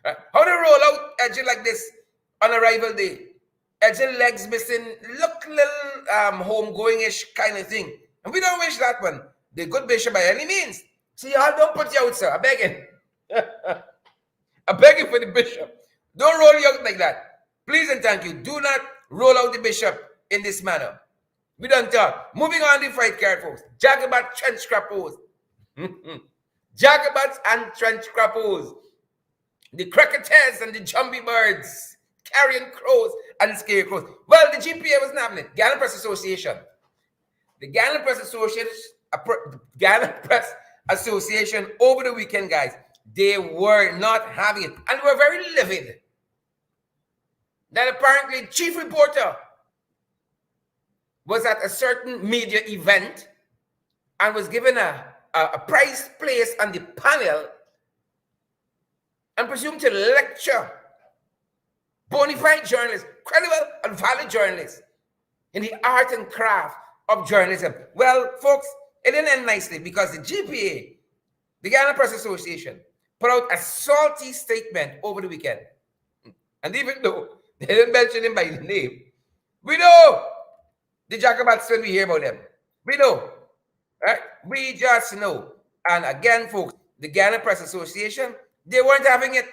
Right? How to roll out Edgel like this on arrival day? Edgel legs missing, look little homegoing-ish kind of thing. And we don't wish that one. The good bishop by any means. So y'all don't put you out, sir. I beg you. I beg you for the bishop. Don't roll you out like that. Please and thank you. Do not roll out the bishop in this manner. We don't talk. Moving on the fight card, folks. Jagabat trench crappos. Jagabats and trench crappos. The cricketers and the jumbie birds. Carrion crows and scarecrows. Well, the GPA was not having it. Ghana Press Association. The Ghana Press Association over the weekend, guys, they were not having it. And they were very livid. That apparently chief reporter was at a certain media event and was given a prize place on the panel and presumed to lecture bona fide journalists, credible and valid journalists in the art and craft of journalism. Well, folks, it didn't end nicely because the GPA, the Ghana Press Association, put out a salty statement over the weekend. And even though they didn't mention him by name, we know the Jacobats when we hear about them. We know, right? We just know. And again, folks, the Ghana Press Association, they weren't having it.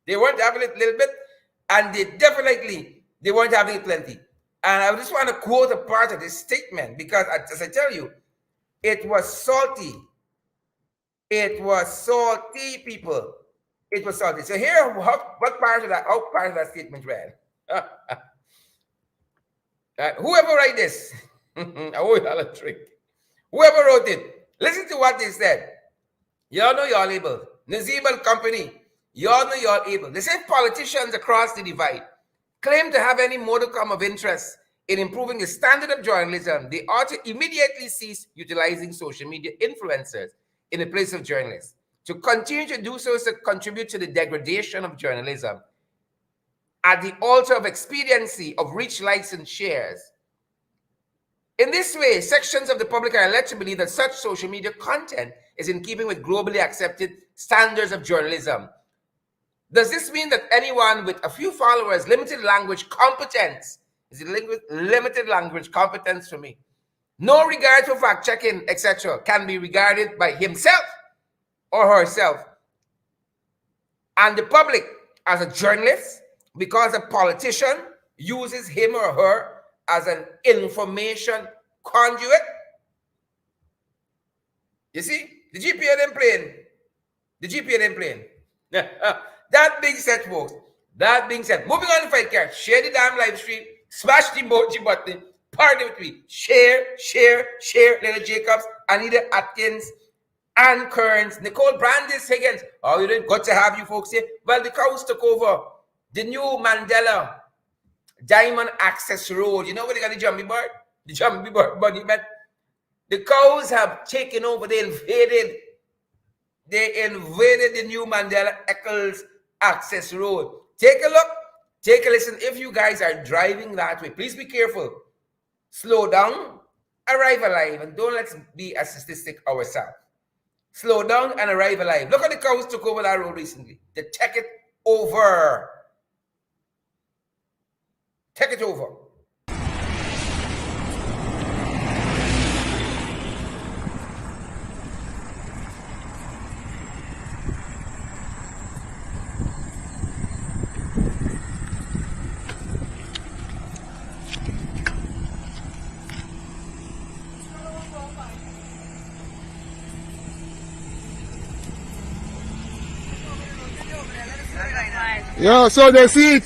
They weren't having it a little bit, and they weren't having it plenty. And I just want to quote a part of this statement because, as I tell you, it was salty. It was salty, people. It was salty. So here, what part of that statement read? Whoever wrote this, I owe y'all a trick. Whoever wrote it, listen to what they said. Y'all know y'all able. Nazibal Company, y'all know y'all able. They said politicians across the divide claim to have any modicum of interest in improving the standard of journalism. They ought to immediately cease utilizing social media influencers in the place of journalists. To continue to do so is to contribute to the degradation of journalism at the altar of expediency of reach, likes, and shares. In this way, sections of the public are led to believe that such social media content is in keeping with globally accepted standards of journalism. Does this mean that anyone with a few followers, limited language competence, is it limited language competence for me? No regard for fact-checking, etc., can be regarded by himself or herself and the public as a journalist because a politician uses him or her as an information conduit? You see, the GPA didn't play. The GPA didn't play. That being said, folks, that being said, moving on to fight card, share the damn live stream, smash the emoji button, party with me, share, Leonard Jacobs, Anita Atkins, Ann Kearns, Nicole Brandis Higgins. Oh, you didn't got to have you folks here. Well, the cows took over the new Mandela Diamond Access Road. You know where they got the Jumbie Bird? The Jumbie Bird monument. The cows have taken over. They invaded the new Mandela Eccles Access Road. Take a look. Take a listen. If you guys are driving that way, please be careful. Slow down. Arrive alive. And don't let's be a statistic ourselves. Slow down and arrive alive. Look how the cows took over that road recently. They take it over. Take it over.
Yo, so they see it.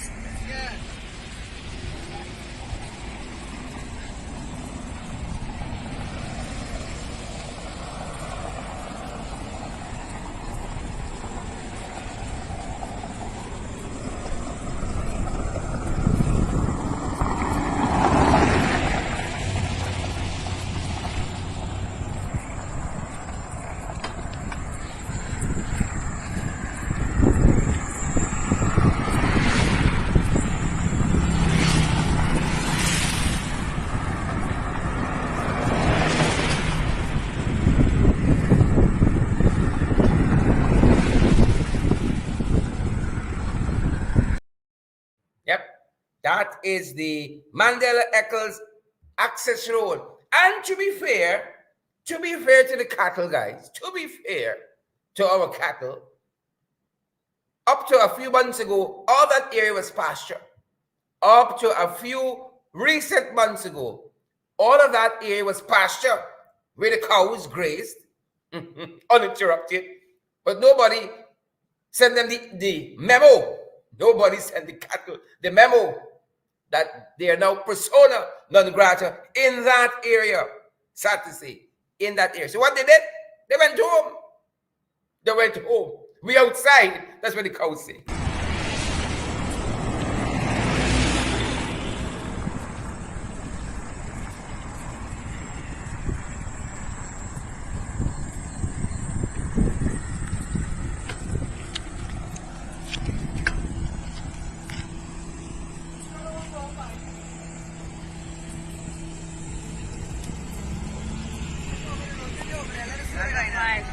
Yep, that is the Mandela Eccles access road. And to be fair to the cattle guys, to be fair to our cattle, up to a few months ago, all that area was pasture. Up to a few recent months ago, all of that area was pasture where the cows grazed uninterrupted. But nobody sent them the memo. Nobody sent the cattle the memo that they are now persona non grata in that area. Sad to say, in that area. So what they did, they went home. They went home. We outside. That's what the cows say.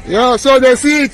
Yo, so they see it.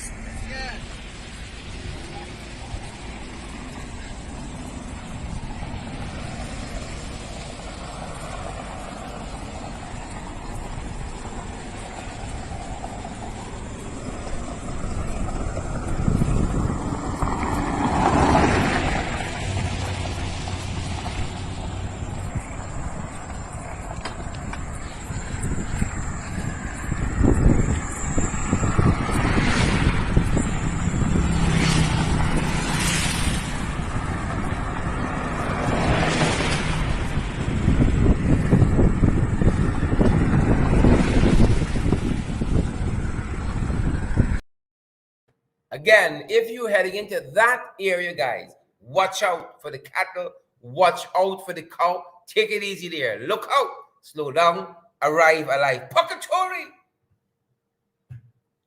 Again, if you're heading into that area, guys, watch out for the cattle, watch out for the cow. Take it easy there. Look out, slow down, arrive alive. Purgatory.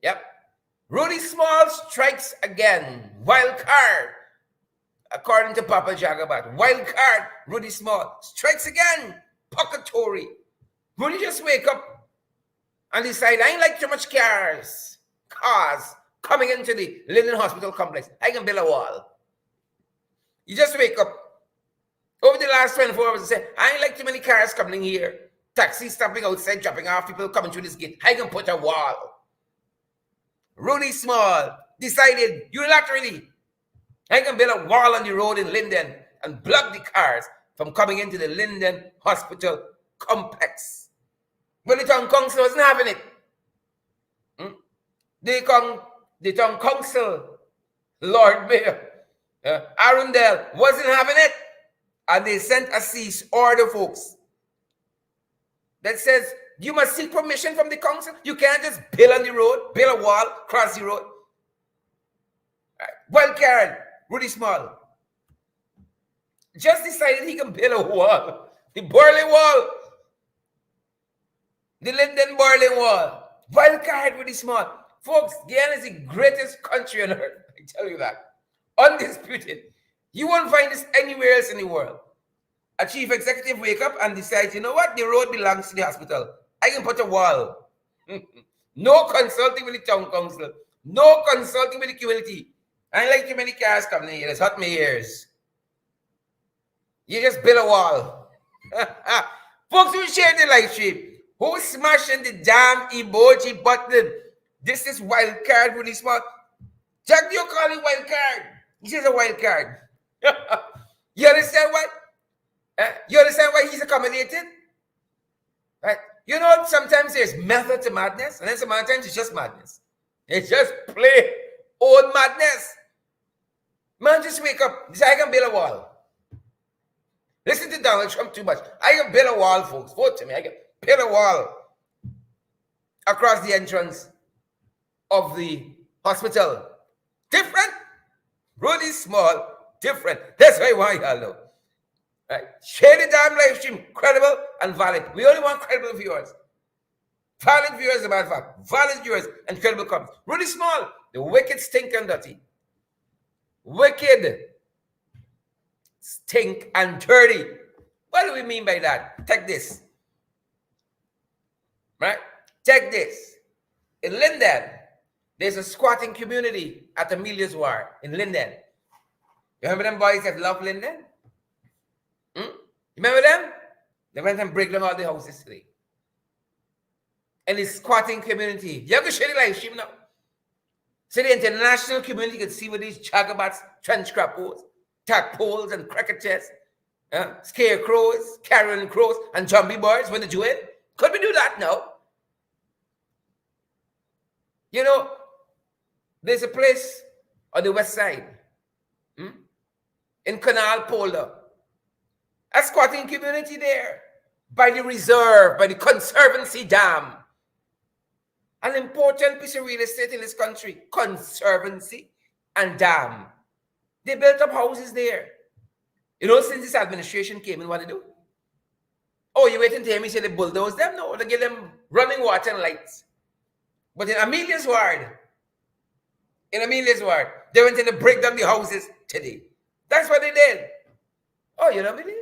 Yep. Rudy Small strikes again. Wild card. According to Papa Jagabat. Wild card. Rudy Small strikes again. Purgatory. Rudy just wake up and decide, I ain't like too much cars coming into the Linden Hospital complex. I can build a wall. You just wake up over the last 24 hours and say, I ain't like too many cars coming in here. Taxis stopping outside, dropping off people coming through this gate. I can put a wall. Rudy Small decided unilaterally, I can build a wall on the road in Linden and block the cars from coming into the Linden Hospital complex. But the town council wasn't having it. The town council, Lord Mayor, Arundel, wasn't having it. And they sent a cease order, folks, that says you must seek permission from the council. You can't just build on the road, build a wall, cross the road. Right. Well, Karen, Rudy Small just decided he can build a wall. The Burley Wall. The Linden Burley Wall. Wild card, Rudy Small. Folks, Guyana is the greatest country on earth. I tell you that. Undisputed. You won't find this anywhere else in the world. A chief executive wake up and decides, you know what? The road belongs to the hospital. I can put a wall. No consulting with the town council. No consulting with the community. I ain't like too many cars coming in here. It's hurt my ears. You just build a wall. Folks, who share the live stream? Who's smashing the damn emoji button? This is wild card, Rudy Small. Jack, you call it wild card. This is a wild card. You understand what? You understand why he's accommodated? Right? You know, sometimes there's method to madness, and then sometimes it's just madness. It's just plain old madness. Man, just wake up. Say, I can build a wall. Listen to Donald Trump too much. I can build a wall, folks. Vote to me. I can build a wall across the entrance of the hospital. Different. Really small. Different. That's why I want y'all know. Right? Share the damn live stream. Credible and valid. We only want credible viewers. Valid viewers, as a matter of fact. Valid viewers and credible comments. Really small. The wicked stink and dirty. Wicked stink and dirty. What do we mean by that? Take this. Right? Take this. In Linden, there's a squatting community at Amelia's Ward in Linden. You remember them boys that love Linden? You remember them? They went and break down all the houses today. And the squatting community. You have to share the live stream now. So the international community could see what these jagabats, trench crappos, tadpoles, and cricketers, scarecrows, carrion crows, and zombie birds when they do it. Could we do that now? You know, there's a place on the west side, in Canal Polder, a squatting community there, by the reserve, by the Conservancy Dam. An important piece of real estate in this country, Conservancy and Dam. They built up houses there. You know, since this administration came in, what they do? Oh, you waiting to hear me say they bulldoze them? No, they give them running water and lights. But in Amelia's Ward, they went in to break down the houses today. That's what they did. Oh, you don't believe?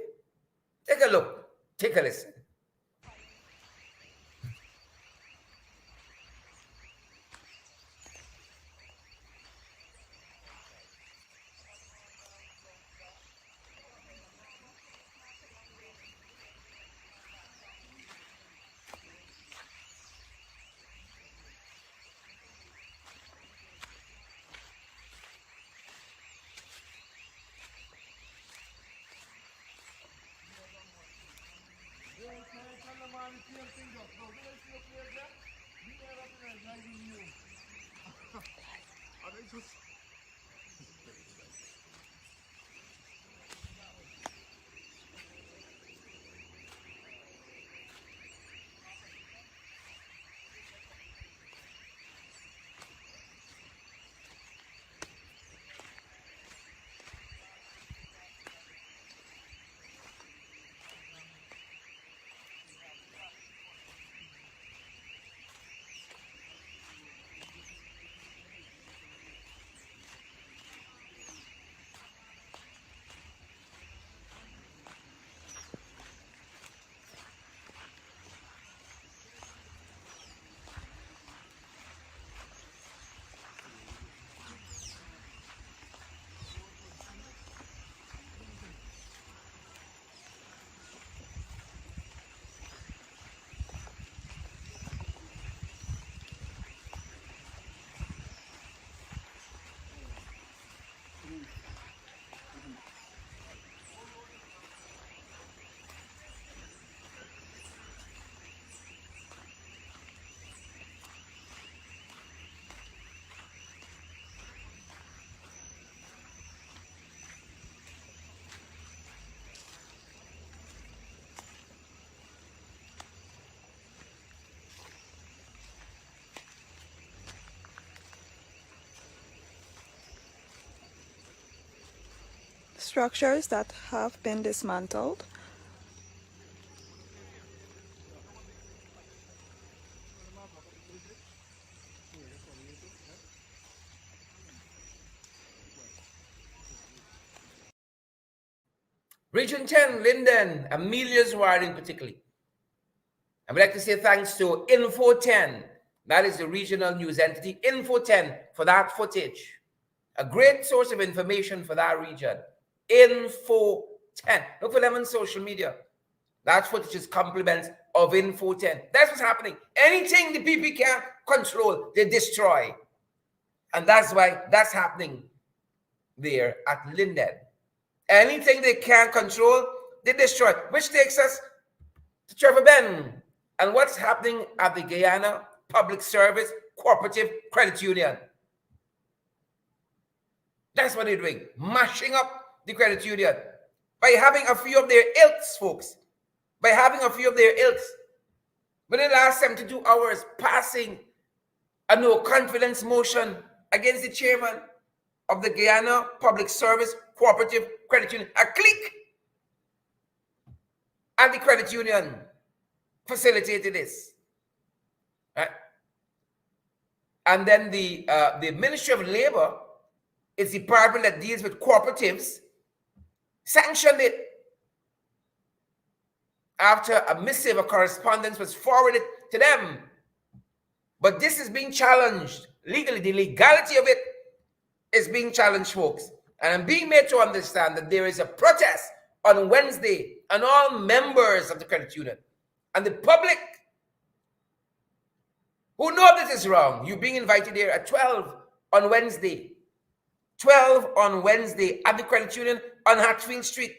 Take a look. Take a listen.
Structures that have been dismantled.
Region 10, Linden, Amelia's Ward in particular. I would like to say thanks to Info 10. That is the regional news entity, Info 10, for that footage. A great source of information for that region. Info 10. Look for them on social media. That footage is compliments of Info 10. That's what's happening. Anything the people can't control, they destroy. And that's why that's happening there at Linden. Anything they can't control, they destroy. Which takes us to Trevor Ben and what's happening at the Guyana Public Service Cooperative Credit Union. That's what they're doing, mashing up the credit union by having a few of their ilks, folks. By having a few of their ilks. Within the last 72 hours, passing a no confidence motion against the chairman of the Guyana Public Service Cooperative Credit Union, a clique at the credit union facilitated this. Right? And then the Ministry of Labor, its department that deals with cooperatives, sanctioned it after a missive of correspondence was forwarded to them. But this is being challenged legally. The legality of it is being challenged, folks. And I'm being made to understand that there is a protest on Wednesday, and all members of the credit union and the public who know this is wrong, you're being invited here at 12 on Wednesday. 12 on Wednesday at the credit union on Hatfield Street.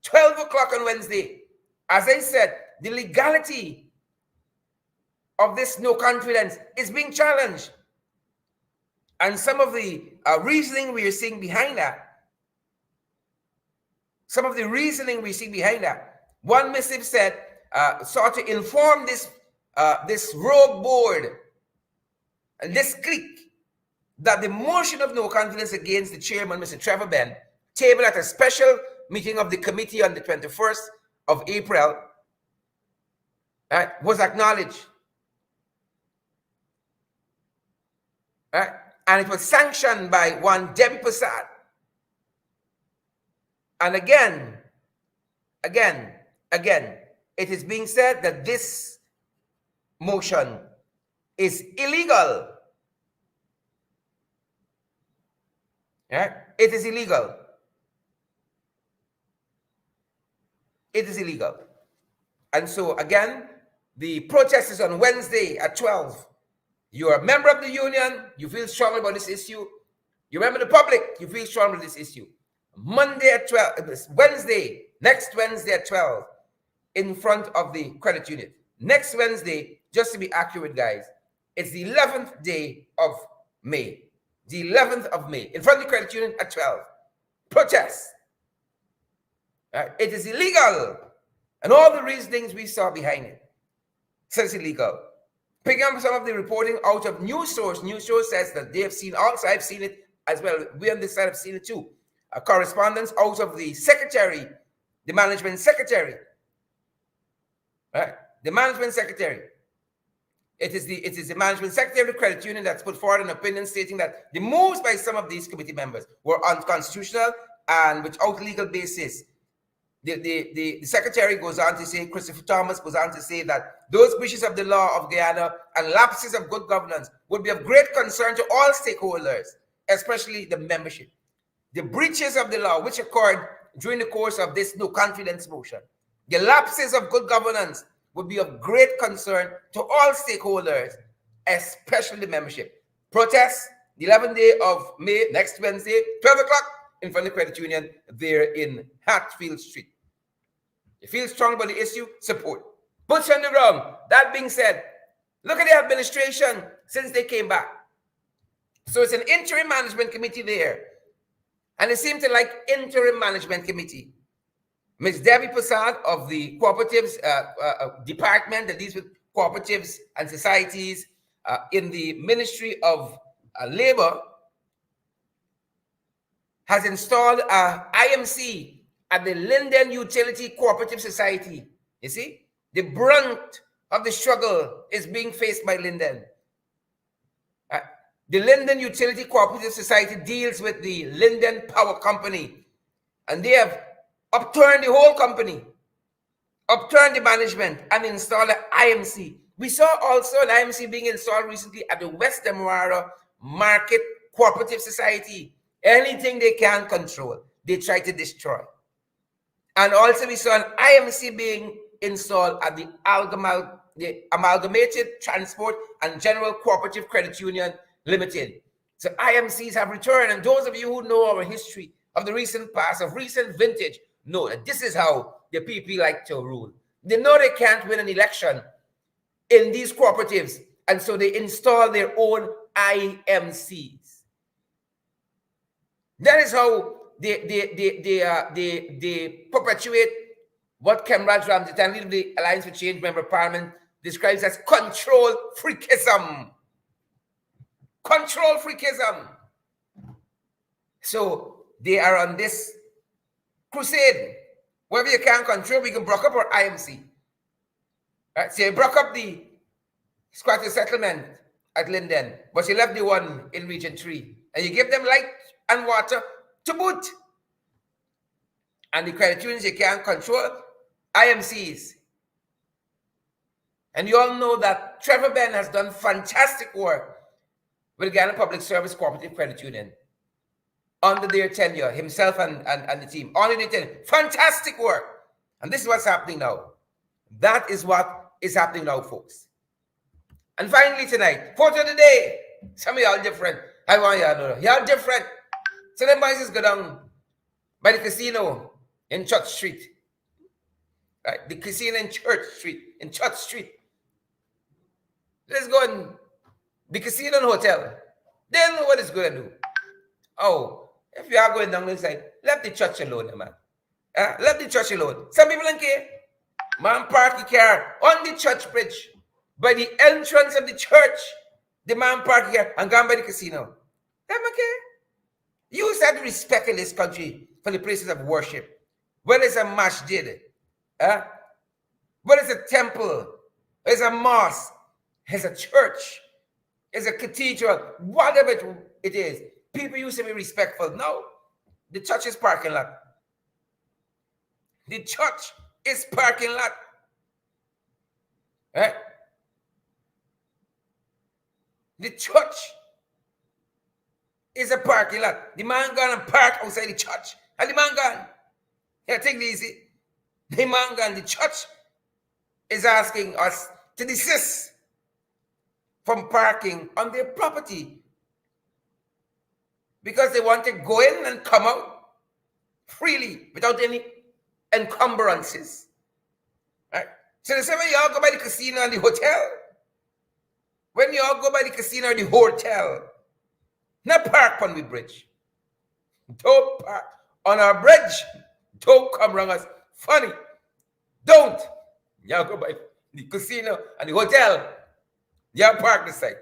12 o'clock on Wednesday. As I said, the legality of this no confidence is being challenged. And some of the reasoning we are seeing behind that, one missive said, sought to inform this rogue board and this clique that the motion of no confidence against the chairman, Mr. Trevor Benn, tabled at a special meeting of the committee on the 21st of April, was acknowledged. And it was sanctioned by one Debbie Prasad. And again, it is being said that this motion is illegal. It is illegal. It is illegal. And so again, the protest is on Wednesday at 12. You're a member of the union, you feel strongly about this issue. You're a member of the public, you feel strongly about this issue. Monday at 12, Wednesday, next Wednesday at 12, in front of the credit union. Next Wednesday, just to be accurate, guys, it's the 11th day of May. The 11th of May, in front of the credit union at 12. Protest. It is illegal. And all the reasonings we saw behind it says it's illegal. Picking up some of the reporting out of News Source says that they have seen, also I've seen it as well. We on this side have seen it too. A correspondence out of the secretary, the management secretary. The management secretary. It is the management secretary of the credit union that's put forward an opinion stating that the moves by some of these committee members were unconstitutional and without legal basis. The secretary goes on to say, Christopher Thomas goes on to say that those breaches of the law of Guyana and lapses of good governance would be of great concern to all stakeholders, especially the membership. The breaches of the law which occurred during the course of this no confidence motion, the lapses of good governance would be of great concern to all stakeholders, especially the membership. Protest, the 11th day of May, next Wednesday, 12 o'clock, in front of the credit union there in Hatfield Street. You feel strong about the issue? Support. Boots on the ground. That being said, look at the administration since they came back. So it's an interim management committee there. And they seem to like interim management committee. Ms. Debbie Prasad of the cooperatives department that deals with cooperatives and societies in the Ministry of Labor has installed a IMC at the Linden Utility Cooperative Society. You see, the brunt of the struggle is being faced by Linden. The Linden Utility Cooperative Society deals with the Linden Power Company, and they have upturned the whole company, upturned the management, and installed an IMC. We saw also an IMC being installed recently at the West Demerara Market Cooperative Society. Anything they can control, they try to destroy. And also we saw an IMC being installed at the Amalgamated Transport and General Cooperative Credit Union Limited. So IMCs have returned, and those of you who know our history of the recent past, of recent vintage, know that this is how the PP like to rule. They know they can't win an election in these cooperatives, and so they install their own IMCs. That is how they perpetuate what Kemraj Ramjitan, leader of the Alliance for Change, Member of Parliament, describes as control freakism. Control freakism. So they are on this crusade. Whatever you can't control, we can block up our IMC. Right? So you broke up the squatter settlement at Linden, but you left the one in Region 3. And you give them light and water to boot. And the credit unions you can't control, IMCs. And you all know that Trevor Ben has done fantastic work with the Guyana Public Service Cooperative Credit Union under their tenure, himself and the team. Under their tenure. Fantastic work. And this is what's happening now. That is what is happening now, folks. And finally tonight, photo of the day. Some of y'all different. I want y'all to know. Y'all different. So them boys go down by the casino in Church Street. Right? The casino in Church Street. Let's go in the casino and hotel. They don't know what it's going to do. Oh, if you are going down the side, let the church alone, man. Let the church alone. Some people don't care. Man park the car on the church bridge by the entrance of the church. The man park the car and gone by the casino. Them okay? You said respect in this country for the places of worship. Whether it's a masjid, whether it's a temple, it's a mosque, it's a church, it's a cathedral, whatever it is. People used to be respectful. No, the church is parking lot. The church is parking lot. Right? The church is a parking lot. The man gone and park outside the church. And the man gone. Yeah, take it easy. The man gone. The church is asking us to desist from parking on their property because they want to go in and come out freely without any encumbrances. Right? So they say when you all go by the casino and the hotel, when you all go by the casino or the hotel, not park on the bridge. Don't park on our bridge. Don't come around us. Funny. Don't. Y'all go by the casino and the hotel. Y'all park the side.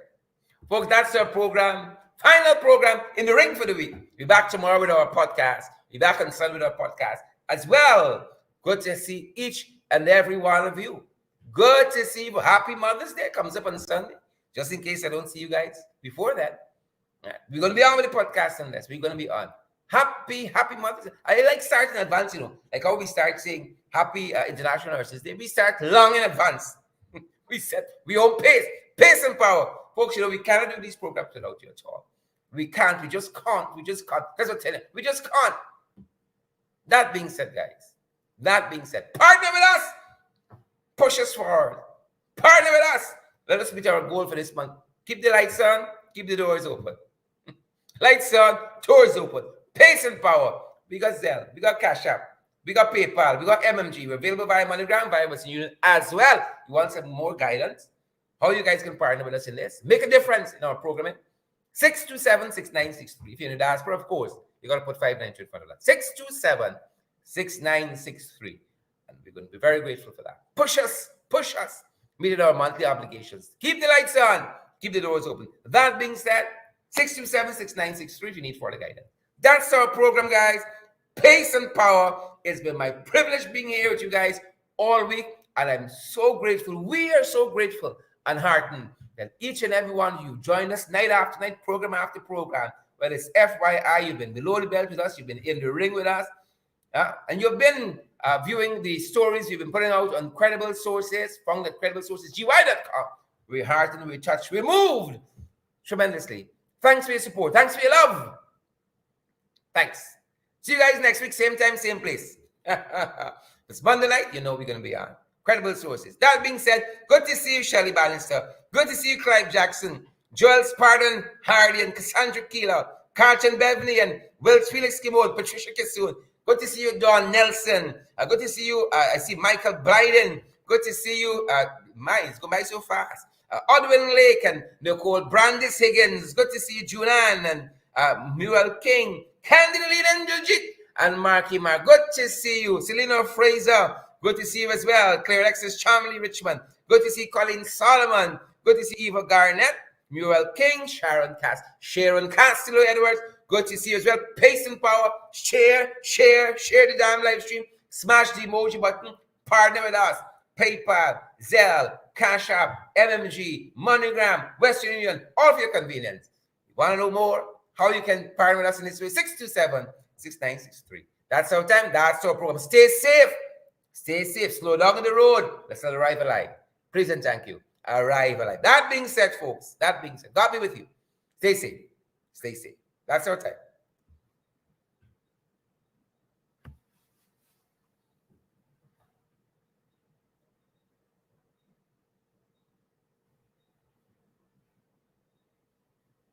Folks, that's our program. Final program in the ring for the week. We'll be back tomorrow with our podcast. We'll be back on Sunday with our podcast as well. Good to see each and every one of you. Good to see you. Happy Mother's Day comes up on Sunday. Just in case I don't see you guys before that. Right. We're going to be on with the podcast on this. We're going to be on. Happy Mother's Day. I like starting in advance, like how we start saying Happy International Nurses Day. We start long in advance. We said we own pace and power. Folks, we cannot do these programs without you at all. We can't. We just can't. That's what I'm telling you. We just can't. That being said, guys, partner with us. Push us forward. Partner with us. Let us meet our goal for this month. Keep the lights on. Keep the doors open. Lights on. Doors open. Pace and power. We got Zelle. We got Cash App. We got PayPal. We got MMG. We're available via MoneyGram, via Western Union as well. You want some more guidance? How you guys can partner with us in this? Make a difference in our programming. 627-6963. If you're in the diaspora, of course, you got to put 592 in front of that. 627-6963. And we're going to be very grateful for that. Push us. Meet our monthly obligations. Keep the lights on. Keep the doors open. That being said, 627-6963 if you need further guidance. That's our program, guys. Pace and power. It's been my privilege being here with you guys all week. And I'm so grateful. We are so grateful and heartened that each and every one of you join us night after night, program after program. Whether it's FYI, you've been below the belt with us, you've been in the ring with us, and you've been viewing the stories we've been putting out on credible sources, found at crediblesources.gy.com. We're heartened, we're touched, we're moved tremendously. Thanks for your support. Thanks for your love. Thanks. See you guys next week, same time, same place. It's Monday night, we're going to be on Credible Sources. That being said, good to see you, Shelley Bannister. Good to see you, Clive Jackson, Joel Spartan Hardy, and Cassandra Keeler, Carlton Beverly, and Will Felix Kimod, Patricia Kissoon. Good to see you, Don Nelson. Good to see you. I see Michael Bryden. Good to see you. It's going by so fast. Odwin Lake and Nicole Brandis Higgins. Good to see you, Junan Muriel King, Candy Linden, and Marky Mar. Good to see you. Selena Fraser, good to see you as well. Claire Alexis Chamley Richmond, good to see Colleen Solomon, good to see Eva Garnett, Muriel King, Sharon Castillo Edwards, good to see you as well. Pace and Power, share the damn live stream, smash the emoji button, partner with us. PayPal, Zelle, Cash App, MMG, MoneyGram, Western Union, all for your convenience. You want to know more? How you can partner with us in this way? 627-6963. That's our time. That's our program. Stay safe. Stay safe. Slow down on the road. Let's arrive alive. Please and thank you. Arrive alive. That being said, folks, God be with you. Stay safe. Stay safe. That's our time.